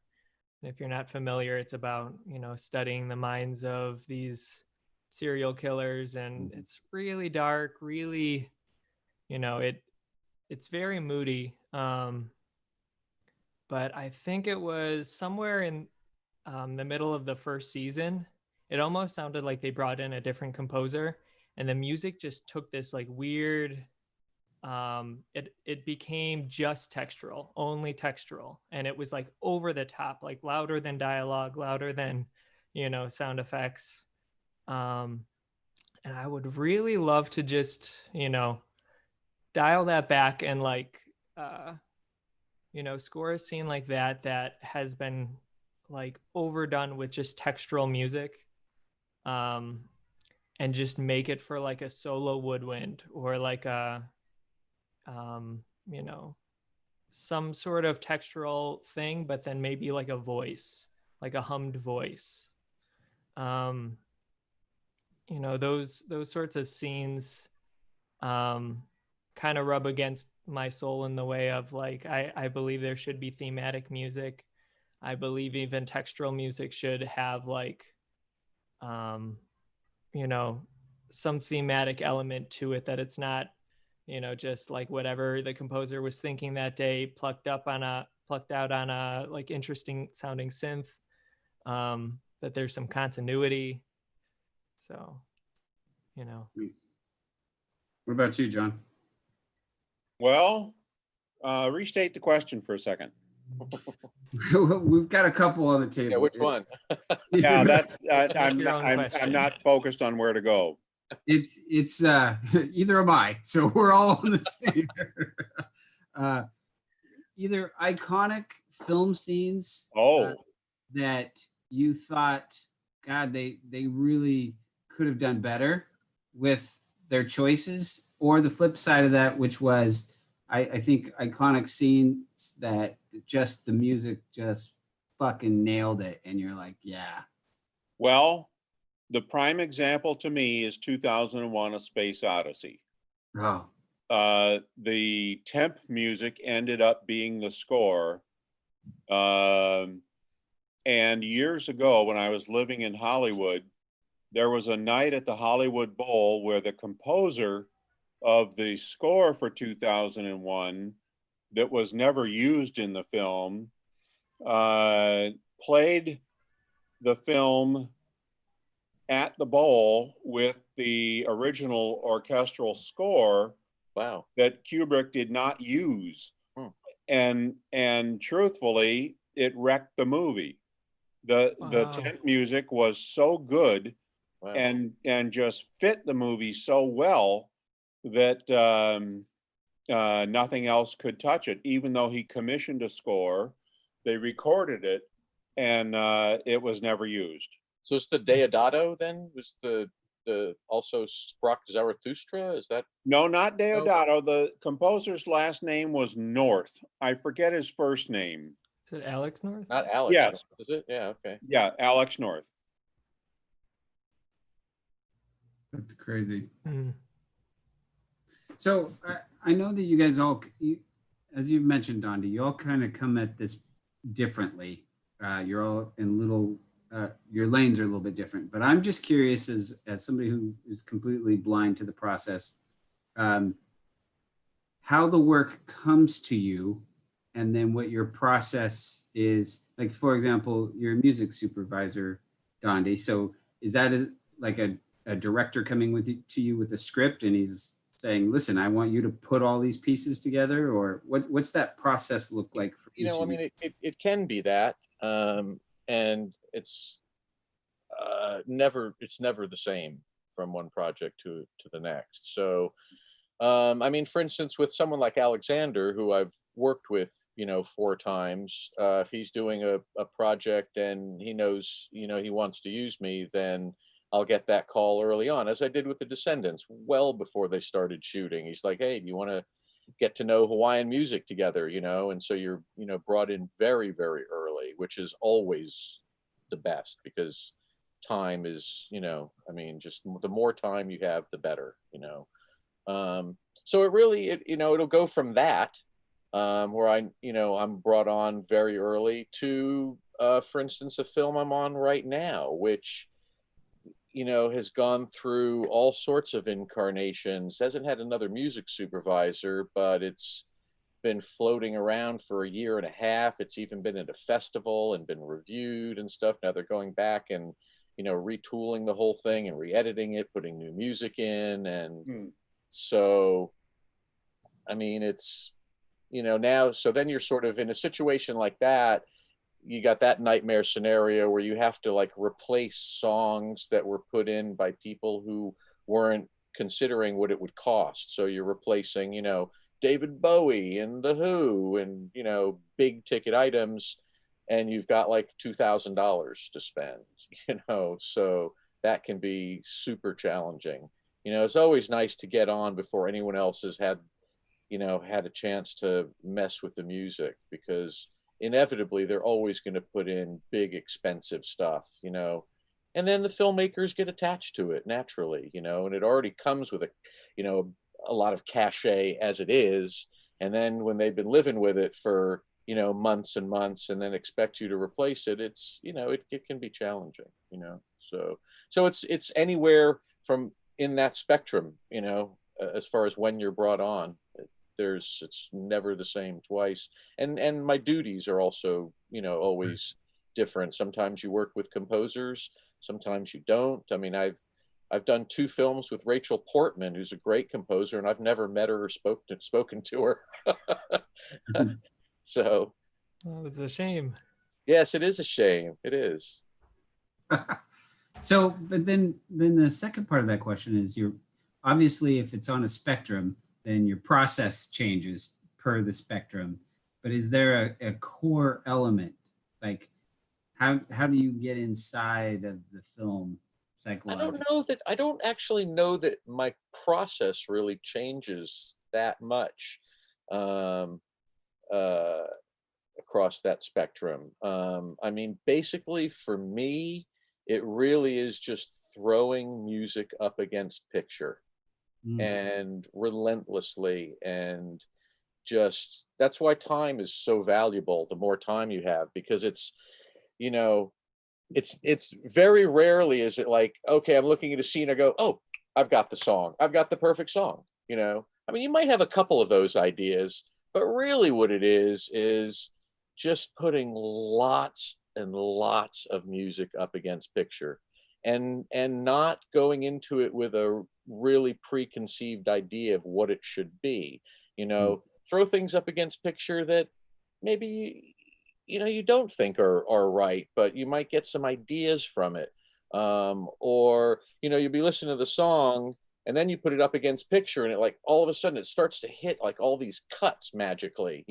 [SPEAKER 5] If you're not familiar, it's about, you know, studying the minds of these serial killers, and it's really dark, really, you know, it's very moody. But I think it was somewhere in the middle of the first season. It almost sounded like they brought in a different composer, and the music just took this like weird, it became just textural, only textural, and it was like over the top, like louder than dialogue, louder than, you know, sound effects. And I would really love to just, you know, dial that back and like you know, score a scene like that has been like overdone with just textural music, and just make it for like a solo woodwind or like a you know, some sort of textural thing, but then maybe like a voice, like a hummed voice. You know, those sorts of scenes kind of rub against my soul in the way of like, I believe there should be thematic music. I believe even textural music should have like, you know, some thematic element to it, that it's not, you know, just like whatever the composer was thinking that day, plucked out on a like interesting sounding synth, that there's some continuity. So, you know.
[SPEAKER 2] What about you, John?
[SPEAKER 3] Well, restate the question for a second.
[SPEAKER 2] We've got a couple on the table.
[SPEAKER 4] Yeah, which one?
[SPEAKER 3] Yeah, that's,
[SPEAKER 5] ask your own
[SPEAKER 3] I'm
[SPEAKER 5] question.
[SPEAKER 3] not focused on where to go.
[SPEAKER 2] It's either am I, so we're all on the same. Either iconic film scenes
[SPEAKER 3] Oh,
[SPEAKER 2] that you thought, God, they really could have done better with their choices, or the flip side of that, which was I think iconic scenes that just the music just fucking nailed it, and you're like, yeah.
[SPEAKER 3] well, the prime example to me is 2001: A Space Odyssey.
[SPEAKER 2] Oh,
[SPEAKER 3] The temp music ended up being the score. And years ago, when I was living in Hollywood, there was a night at the Hollywood Bowl where the composer of the score for 2001, that was never used in the film, played the film at the bowl with the original orchestral score
[SPEAKER 4] Wow.
[SPEAKER 3] that Kubrick did not use. And truthfully, it wrecked the movie. The
[SPEAKER 5] Wow.
[SPEAKER 3] tent music was so good.
[SPEAKER 4] Wow.
[SPEAKER 3] and just fit the movie so well that nothing else could touch it. Even though he commissioned a score, they recorded it, and it was never used.
[SPEAKER 4] So it's the Deodato then? Was the also Sprach Zarathustra? Is that?
[SPEAKER 3] No, not Deodato. The composer's last name was North. I forget his first name.
[SPEAKER 5] Is it Alex North?
[SPEAKER 4] Not Alex?
[SPEAKER 3] Yes.
[SPEAKER 4] Is it? Yeah. Okay.
[SPEAKER 3] Yeah, Alex North.
[SPEAKER 2] that's crazy.
[SPEAKER 5] Mm.
[SPEAKER 2] So I know that you guys all, as you mentioned, Dondi, you all kind of come at this differently. You're all in little, your lanes are a little bit different. But I'm just curious, as somebody who is completely blind to the process, how the work comes to you, and then what your process is. Like, for example, you're a music supervisor, Dondi. So is that like a director coming to you with a script, and he's saying, listen, I want you to put all these pieces together? Or what's that process look like for
[SPEAKER 4] You
[SPEAKER 2] each
[SPEAKER 4] know, I
[SPEAKER 2] of you?
[SPEAKER 4] mean, it can be that, and it's never the same from one project to the next. So, I mean, for instance, with someone like Alexander, who I've worked with, 4 times, if he's doing a project and he knows, he wants to use me, then I'll get that call early on, as I did with the Descendants, well before they started shooting. He's like, hey, do you want to get to know Hawaiian music together, and so you're, brought in very, very early, which is always the best, because time is, I mean, just the more time you have, the better, so it really, it'll go from that, where I'm brought on very early to, for instance, a film I'm on right now, which, has gone through all sorts of incarnations, hasn't had another music supervisor, but it's been floating around for a year and a half. It's even been at a festival and been reviewed and stuff. Now they're going back and, retooling the whole thing and re-editing it, putting new music in. And so, I mean, it's, now, so then you're sort of in a situation like that. You got that nightmare scenario where you have to like replace songs that were put in by people who weren't considering what it would cost. So you're replacing, David Bowie and The Who and, big ticket items, and you've got like $2,000 to spend, so that can be super challenging. It's always nice to get on before anyone else has had a chance to mess with the music, because inevitably they're always going to put in big expensive stuff, and then the filmmakers get attached to it naturally, and it already comes with a lot of cachet as it is. And then when they've been living with it for, months and months, and then expect you to replace it, it's, it can be challenging, so it's anywhere from in that spectrum, as far as when you're brought on. It's never the same twice. And my duties are also, always different. Sometimes you work with composers, sometimes you don't. I mean, I've done 2 films with Rachel Portman, who's a great composer, and I've never met her or spoken to her. So,
[SPEAKER 5] Oh, it's a shame.
[SPEAKER 4] Yes, it is a shame. It is.
[SPEAKER 2] So, but then the second part of that question is, you're obviously, if it's on a spectrum, then your process changes per the spectrum. But is there a core element? Like, how do you get inside of the film psychologically?
[SPEAKER 4] I don't actually know that my process really changes that much um, uh, across that spectrum. I mean, basically for me, it really is just throwing music up against picture and relentlessly, and just that's why time is so valuable. The more time you have, because it's, you know, it's very rarely is it like, okay, I'm looking at a scene, I go, oh, I've got the song, I've got the perfect song. I mean, you might have a couple of those ideas, but really what it is just putting lots and lots of music up against picture, and not going into it with a really preconceived idea of what it should be. Throw things up against picture that maybe you don't think are right, but you might get some ideas from it. Or you'll be listening to the song, and then you put it up against picture, and it, like, all of a sudden it starts to hit like all these cuts magically.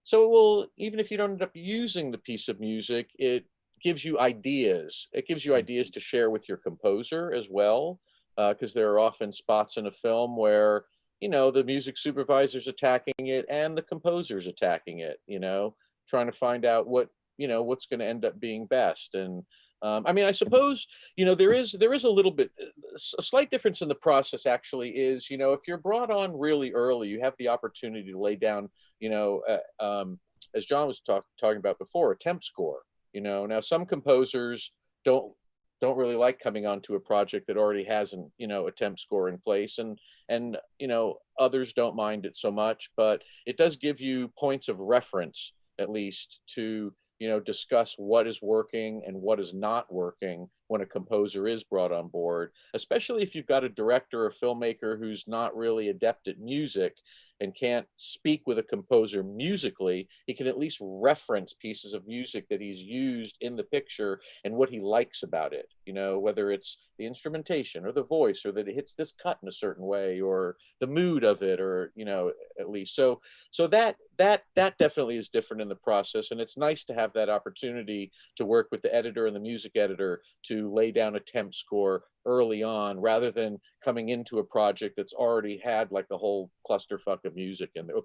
[SPEAKER 4] So it will, even if you don't end up using the piece of music, it gives you ideas. It gives you ideas to share with your composer as well, because there are often spots in a film where the music supervisor's attacking it and the composer's attacking it, trying to find out what's going to end up being best. And I mean, I suppose, there is a little bit, a slight difference in the process actually is, if you're brought on really early, you have the opportunity to lay down, as John was talking about before, a temp score. Now some composers don't really like coming onto a project that already has a temp score in place, and others don't mind it so much, but it does give you points of reference, at least, to discuss what is working and what is not working when a composer is brought on board, especially if you've got a director or filmmaker who's not really adept at music and can't speak with a composer musically. He can at least reference pieces of music that he's used in the picture and what he likes about it, whether it's the instrumentation or the voice, or that it hits this cut in a certain way, or the mood of it, or at least so that definitely is different in the process. And it's nice to have that opportunity to work with the editor and the music editor to lay down a temp score early on, rather than coming into a project that's already had like a whole clusterfuck of music in there.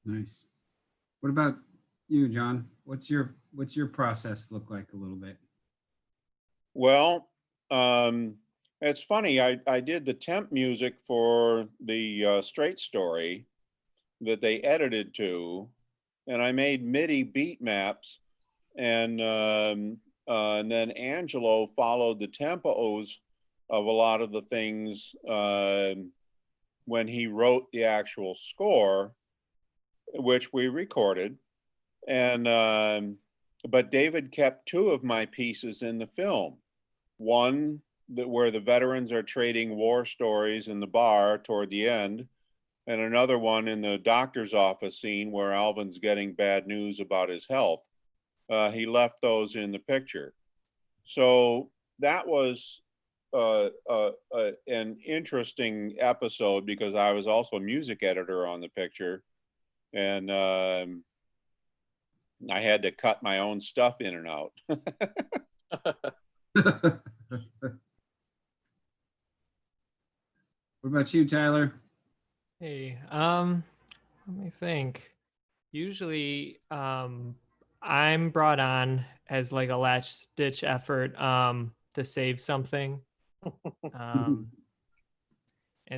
[SPEAKER 2] Nice. What about you, John? What's your process look like a little bit?
[SPEAKER 3] Well, it's funny. I did the temp music for the Straight Story that they edited to, and I made MIDI beat maps, and then Angelo followed the tempos of a lot of the things when he wrote the actual score, which we recorded. And but David kept two of my pieces in the film. One where the veterans are trading war stories in the bar toward the end, and another one in the doctor's office scene where Alvin's getting bad news about his health. He left those in the picture. So that was an interesting episode, because I was also a music editor on the picture, and I had to cut my own stuff in and out.
[SPEAKER 2] What about you, Tyler?
[SPEAKER 5] Hey, let me think. Usually, I'm brought on as like a last ditch effort to save something. And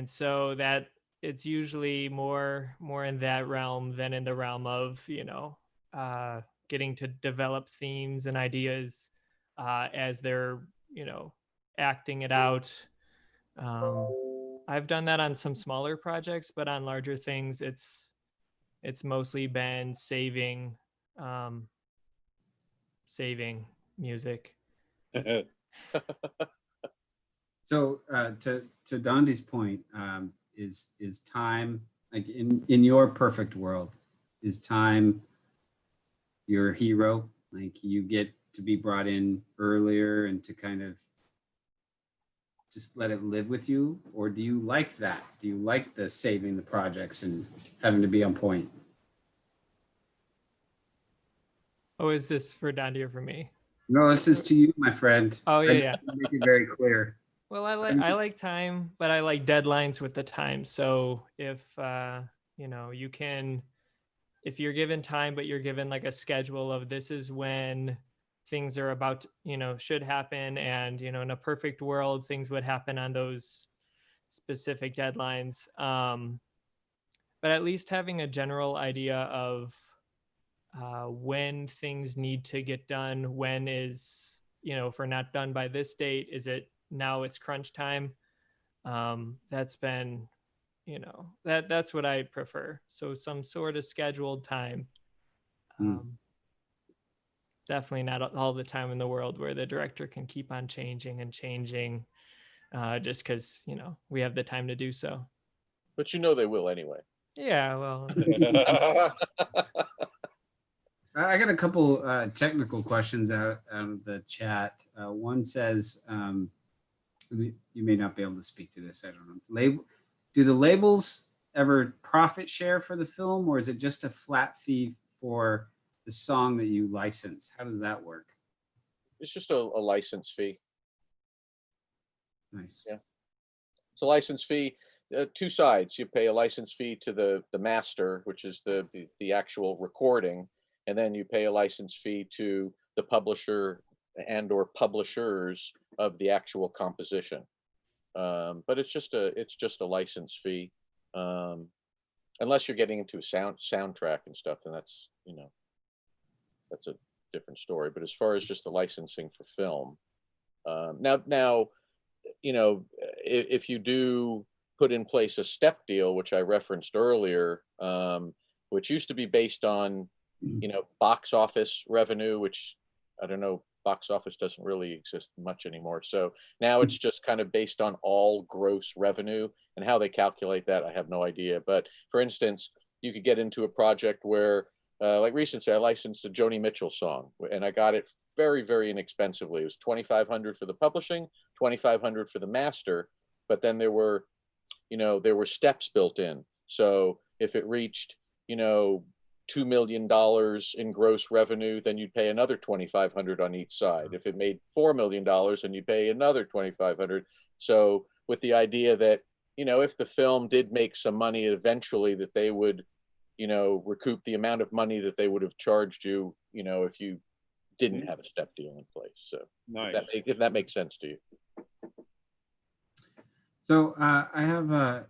[SPEAKER 5] so that it's usually more in that realm than in the realm of, getting to develop themes and ideas as they're, acting it out. I've done that on some smaller projects, but on larger things, it's mostly been saving music.
[SPEAKER 2] So to Dondi's point, is time Like in your perfect world, is time your hero? Like you get to be brought in earlier and to kind of just let it live with you? Or do you like that? Do you like the saving the projects and having to be on point?
[SPEAKER 5] Oh, is this for Dondi or for me?
[SPEAKER 2] No, this is to you, my friend.
[SPEAKER 5] Oh, yeah,
[SPEAKER 2] I just
[SPEAKER 5] yeah.
[SPEAKER 2] want to make it very clear.
[SPEAKER 5] Well, I like time, but I like deadlines with the time. So if you know, you can, if you're given time, but you're given like a schedule of this is when things are about to, you know, should happen, and you know, in a perfect world, things would happen on those specific deadlines. But at least having a general idea of when things need to get done, when is, you know, if we're not done by this date, is it now it's crunch time? That's been, you know, that's what I prefer. So some sort of scheduled time. Definitely not all the time in the world where the director can keep on changing and changing just because, you know, we have the time to do so.
[SPEAKER 4] But you know they will anyway.
[SPEAKER 5] Yeah, well,
[SPEAKER 2] I got a couple technical questions out of the chat. One says, you may not be able to speak to this, I don't know. Do the labels ever profit share for the film, or is it just a flat fee for the song that you license? How does that work?
[SPEAKER 4] It's just a license fee.
[SPEAKER 2] Nice.
[SPEAKER 4] Yeah. It's a license fee, two sides. You pay a license fee to the master, which is the actual recording, and then you pay a license fee to the publisher and or publishers of the actual composition. But it's just a license fee. Unless you're getting into a soundtrack and stuff, then that's, you know, that's a different story. But as far as just the licensing for film, now, you know, if you do put in place a step deal, which I referenced earlier, which used to be based on, you know, box office revenue, which I don't know, box office doesn't really exist much anymore. So now it's just kind of based on all gross revenue, and how they calculate that, I have no idea. But for instance, you could get into a project where, like recently, I licensed a Joni Mitchell song, and I got it very, very inexpensively. It was $2,500 for the publishing, $2,500 for the master, but then there were, you know, there were steps built in. So if it reached, you know, $2 million in gross revenue, then you'd pay another $2,500 on each side. If it made $4 million, then you pay another $2,500. So with the idea that, you know, if the film did make some money eventually, that they would, you know, recoup the amount of money that they would have charged you, you know, if you didn't have a step deal in place. So
[SPEAKER 3] Nice.
[SPEAKER 4] if that makes sense to you.
[SPEAKER 2] So I have a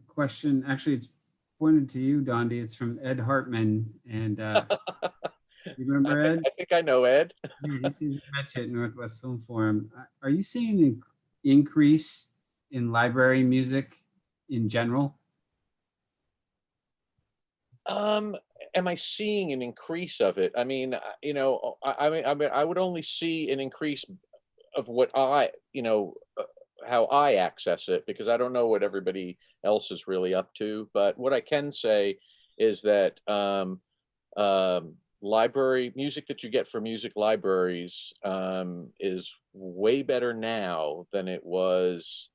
[SPEAKER 2] question. Actually, it's pointed to you, Dondi. It's from Ed Hartman. And you remember Ed?
[SPEAKER 4] I think I know Ed.
[SPEAKER 2] Yeah, he sees Match at Northwest Film Forum. Are you seeing an increase in library music in general?
[SPEAKER 4] Am I seeing an increase of it? I mean, you know, I mean, I would only see an increase of what I, you know, how I access it, because I don't know what everybody else is really up to. But what I can say is that library music that you get from music libraries is way better now than it was,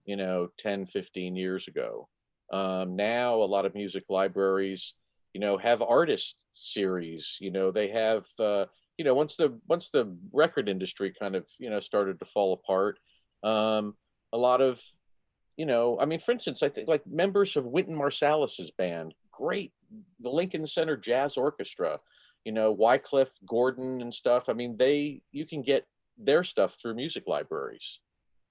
[SPEAKER 4] you know, 10, 15 years ago. Now a lot of music libraries, you know, have artist series. You know, they have, you know, once the record industry kind of, you know, started to fall apart, a lot of, you know, I mean, for instance, I think like members of Wynton Marsalis's band, great, the Lincoln Center Jazz Orchestra, you know, Wycliffe Gordon and stuff. I mean, you can get their stuff through music libraries,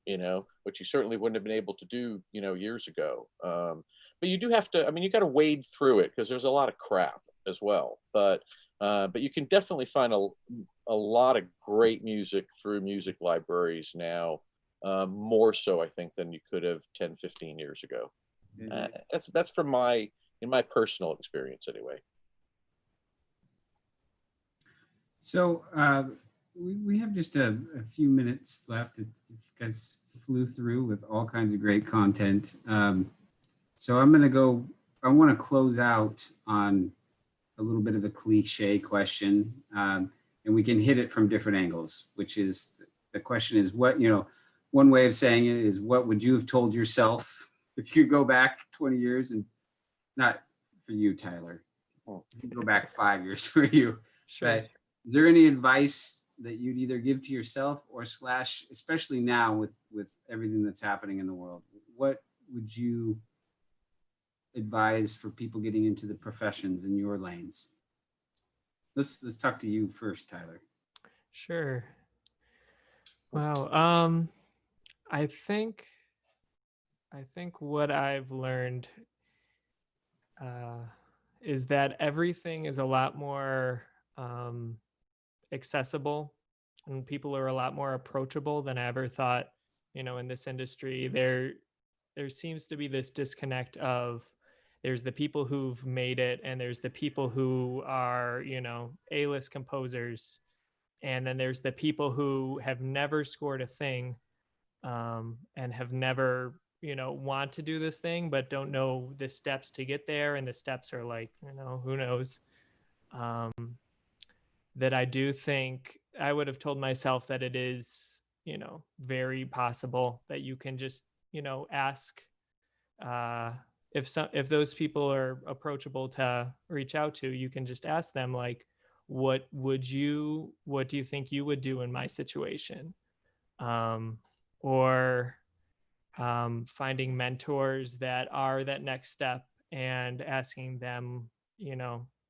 [SPEAKER 4] you know, which you certainly wouldn't have been able to do, you know, years ago. But you do have to, I mean, you got to wade through it because there's a lot of crap as well. But you can definitely find a lot of great music through music libraries now, more so, I think, than you could have 10, 15 years ago. That's from in my personal experience anyway.
[SPEAKER 2] So we have just a few minutes left. You guys flew through with all kinds of great content. So I'm going to go I want to close out on a little bit of a cliche question, and we can hit it from different angles, which is the question is what, one way of saying it is, what would you have told yourself if you go back 20 years, and not for you, Tyler, if you go back 5 years for you,
[SPEAKER 5] Sure.
[SPEAKER 2] but is there any advice that you'd either give to yourself or slash, especially now with everything that's happening in the world, what would you advise for people getting into the professions in your lanes? Let's talk to you first, Tyler.
[SPEAKER 5] Sure. Wow. I think what I've learned is that everything is a lot more accessible, and people are a lot more approachable than I ever thought. In this industry, there seems to be this disconnect of, there's the people who've made it, and there's the people who are, A-list composers, and then there's the people who have never scored a thing, and have never, want to do this thing, but don't know the steps to get there. And the steps are like, who knows? That I do think I would have told myself that it is, very possible that you can just, ask, if those people are approachable to reach out to, you can just ask them, like, what do you think you would do in my situation? Or finding mentors that are that next step, and asking them,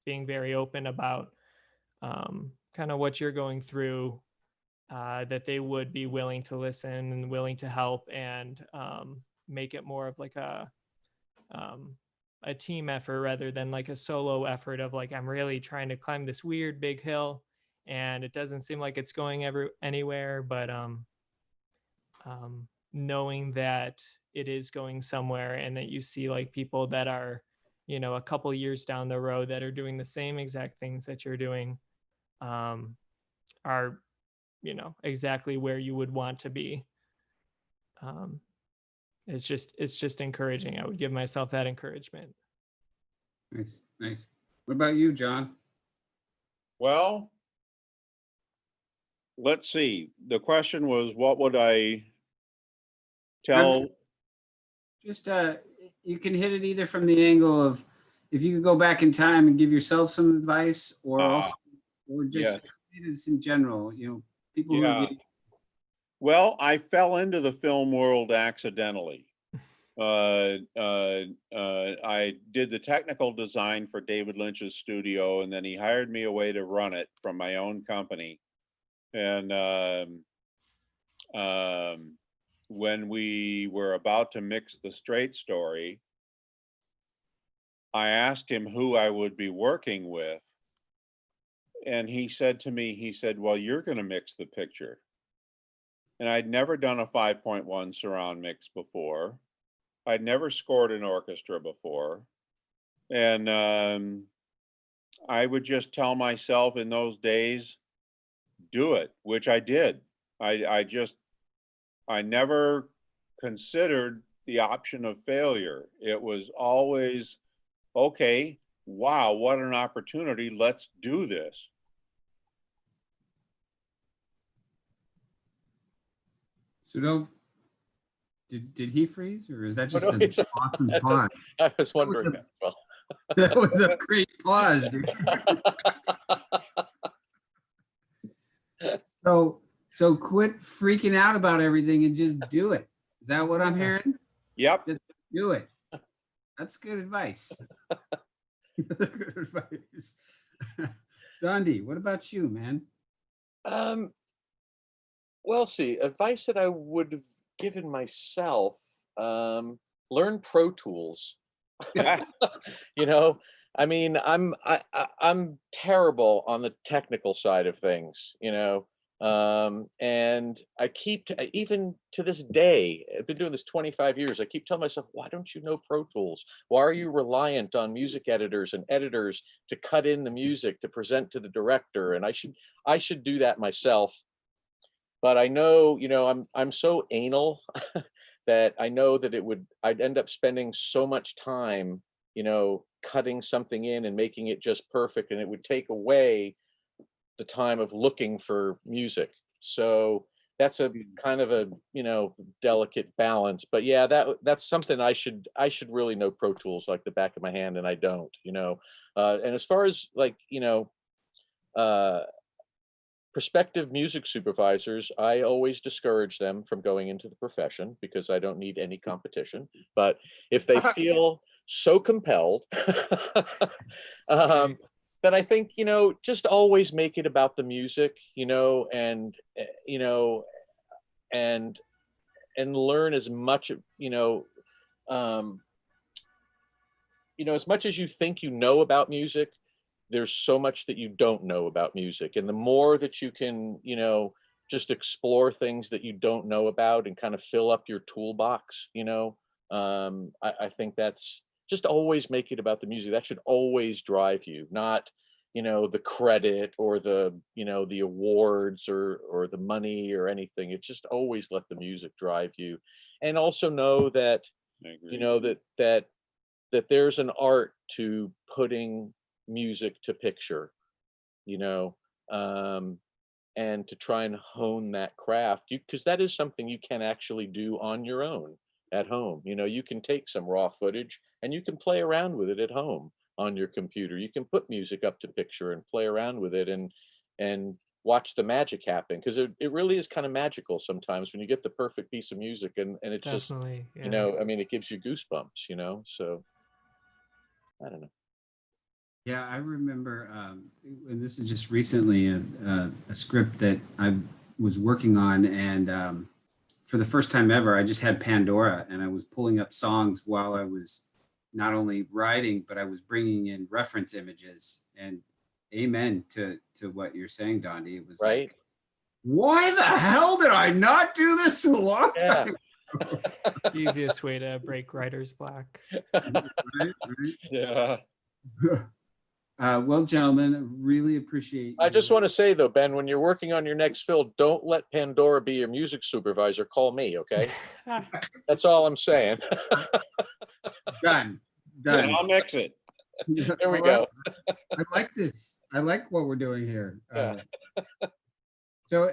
[SPEAKER 5] being very open about kind of what you're going through, that they would be willing to listen and willing to help, and make it more of like a team effort rather than like a solo effort of like, I'm really trying to climb this weird big hill and it doesn't seem like it's going anywhere, but knowing that it is going somewhere, and that you see like people that are, a couple years down the road that are doing the same exact things that you're doing, are, exactly where you would want to be. It's just encouraging. I would give myself that encouragement.
[SPEAKER 2] Nice. What about you, John?
[SPEAKER 3] Well, let's see. The question was, what would I tell?
[SPEAKER 2] Just you can hit it either from the angle of, if you could go back in time and give yourself some advice, or also, or just creatives in general, people who are getting...
[SPEAKER 3] Well, I fell into the film world accidentally. I did the technical design for David Lynch's studio, and then he hired me away to run it from my own company. And when we were about to mix The Straight Story, I asked him who I would be working with. And he said to me, well, you're going to mix the picture. And I'd never done a 5.1 surround mix before. I'd never scored an orchestra before. And I would just tell myself in those days, do it, which I did. I never considered the option of failure. It was always, okay, wow, what an opportunity, let's do this.
[SPEAKER 2] So did he freeze, or is that just an awesome pause?
[SPEAKER 4] I was wondering that. Well,
[SPEAKER 2] that was a great pause, dude. So quit freaking out about everything and just do it. Is that what I'm hearing?
[SPEAKER 3] Yep.
[SPEAKER 2] Just do it. That's good advice. Good advice. Dondi, what about you, man?
[SPEAKER 4] Well, see, advice that I would have given myself, learn Pro Tools. I mean, I'm terrible on the technical side of things, and I keep, even to this day, I've been doing this 25 years. I keep telling myself, why don't you know Pro Tools? Why are you reliant on music editors and editors to cut in the music to present to the director? And I should do that myself. But I know, I'm so anal that I know that I'd end up spending so much time, cutting something in and making it just perfect, and it would take away the time of looking for music. So that's a kind of a delicate balance. But yeah, that's something I should really know Pro Tools like the back of my hand, and I don't. And as far as like uh, prospective music supervisors, I always discourage them from going into the profession because I don't need any competition. But if they feel so compelled, but I think, just always make it about the music, and, and learn as much, as much as you think about music, there's so much that you don't know about music. And the more that you can, just explore things that you don't know about and kind of fill up your toolbox, I think that's just always make it about the music. That should always drive you, not, the credit or the, the awards or the money or anything. It's just always let the music drive you. And also know that, that there's an art to putting music to picture, and to try and hone that craft, because that is something you can actually do on your own at home. You can take some raw footage and you can play around with it at home on your computer. You can put music up to picture and play around with it and watch the magic happen, because it really is kind of magical sometimes when you get the perfect piece of music, and it's
[SPEAKER 5] Definitely,
[SPEAKER 4] just,
[SPEAKER 5] yeah.
[SPEAKER 4] I mean, it gives you goosebumps, so I don't know.
[SPEAKER 2] Yeah, I remember, and this is just recently a script that I was working on, and for the first time ever, I just had Pandora, and I was pulling up songs while I was not only writing, but I was bringing in reference images. And amen to what you're saying, Dondi. It was
[SPEAKER 4] Right?
[SPEAKER 2] like, why the hell did I not do this a long
[SPEAKER 4] Yeah.
[SPEAKER 2] time ago?
[SPEAKER 5] Easiest way to break writer's block.
[SPEAKER 2] Right?
[SPEAKER 3] Yeah.
[SPEAKER 2] Well, gentlemen, I really appreciate
[SPEAKER 4] I just want to say though, Ben, when you're working on your next film, don't let Pandora be your music supervisor. Call me, okay? That's all I'm saying.
[SPEAKER 2] Done.
[SPEAKER 3] And I'll mix it.
[SPEAKER 4] There we go.
[SPEAKER 2] I like this. I like what we're doing here.
[SPEAKER 4] Yeah.
[SPEAKER 2] So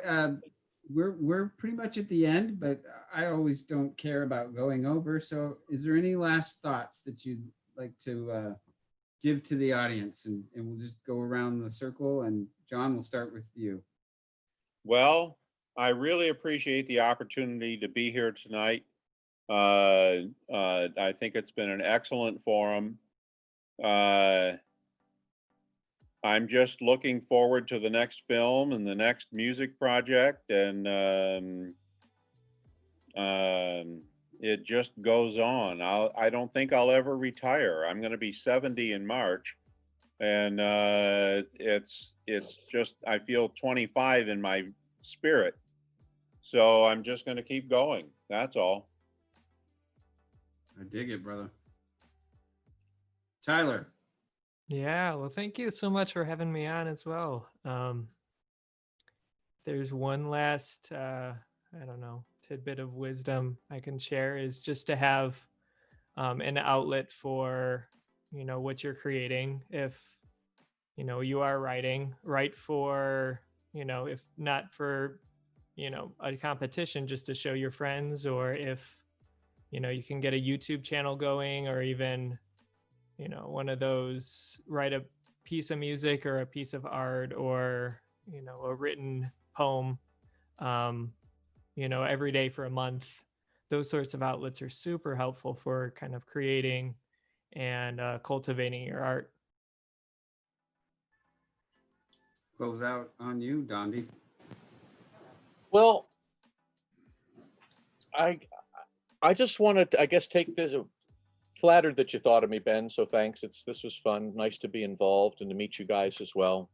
[SPEAKER 2] we're pretty much at the end, but I always don't care about going over. So is there any last thoughts that you'd like to give to the audience? And we'll just go around the circle, and John, we'll start with you.
[SPEAKER 3] Well, I really appreciate the opportunity to be here tonight. I think it's been an excellent forum. I'm just looking forward to the next film and the next music project, and it just goes on. I don't think I'll ever retire. I'm going to be 70 in March, and it's just, I feel 25 in my spirit. So I'm just going to keep going. That's all.
[SPEAKER 2] I dig it, brother. Tyler.
[SPEAKER 5] Yeah, well, thank you so much for having me on as well. There's one last, I don't know, tidbit of wisdom I can share, is just to have an outlet for, what you're creating. If, you are writing, write for, if not for, a competition, just to show your friends, or if, you can get a YouTube channel going, or even, one of those, write a piece of music or a piece of art, or, a written poem, every day for a month. Those sorts of outlets are super helpful for kind of creating and cultivating your art.
[SPEAKER 2] Close out on you, Dondi.
[SPEAKER 4] Well, I just wanted to, I guess, take this, flattered that you thought of me, Ben, so thanks. This was fun. Nice to be involved and to meet you guys as well,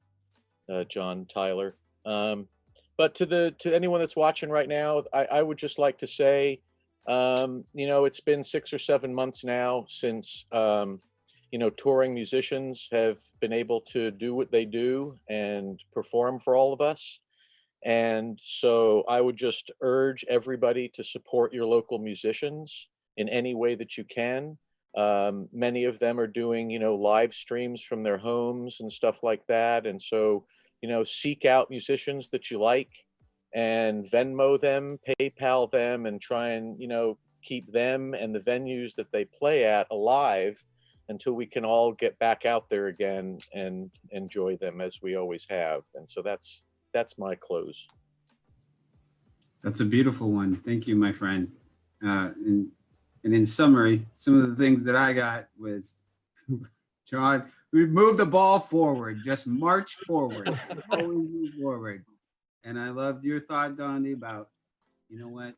[SPEAKER 4] John, Tyler. But to anyone that's watching right now, I would just like to say, it's been 6 or 7 months now since touring musicians have been able to do what they do and perform for all of us. And so I would just urge everybody to support your local musicians in any way that you can. Many of them are doing, live streams from their homes and stuff like that. And so, seek out musicians that you like and Venmo them, PayPal them, and try and, keep them and the venues that they play at alive until we can all get back out there again and enjoy them as we always have. And so that's my close.
[SPEAKER 2] That's a beautiful one. Thank you, my friend. And in summary, some of the things that I got was, John, we move the ball forward, just march forward, always move forward. And I loved your thought, Dondi, about,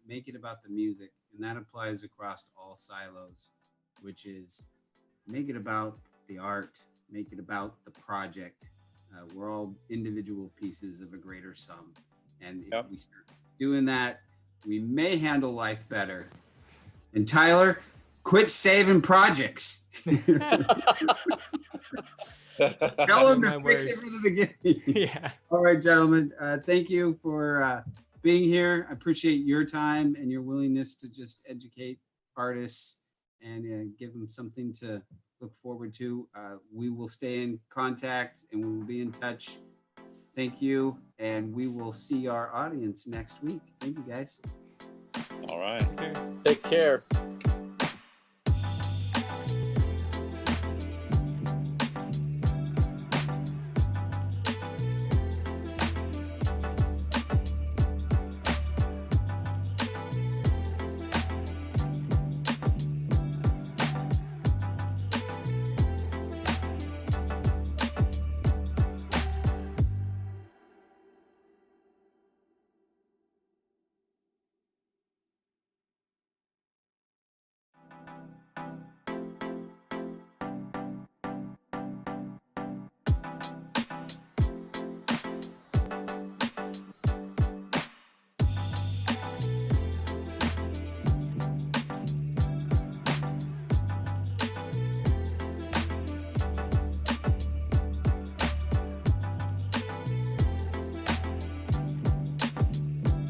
[SPEAKER 2] make it about the music. And that applies across all silos, which is make it about the art, make it about the project. We're all individual pieces of a greater sum. And if we start doing that, we may handle life better. And Tyler, quit saving projects. Tell them to fix it from the beginning.
[SPEAKER 5] Yeah.
[SPEAKER 2] All right, gentlemen. Thank you for being here. I appreciate your time and your willingness to just educate artists and give them something to look forward to. We will stay in contact and we will be in touch. Thank you. And we will see our audience next week. Thank you, guys.
[SPEAKER 3] All right.
[SPEAKER 4] Take care.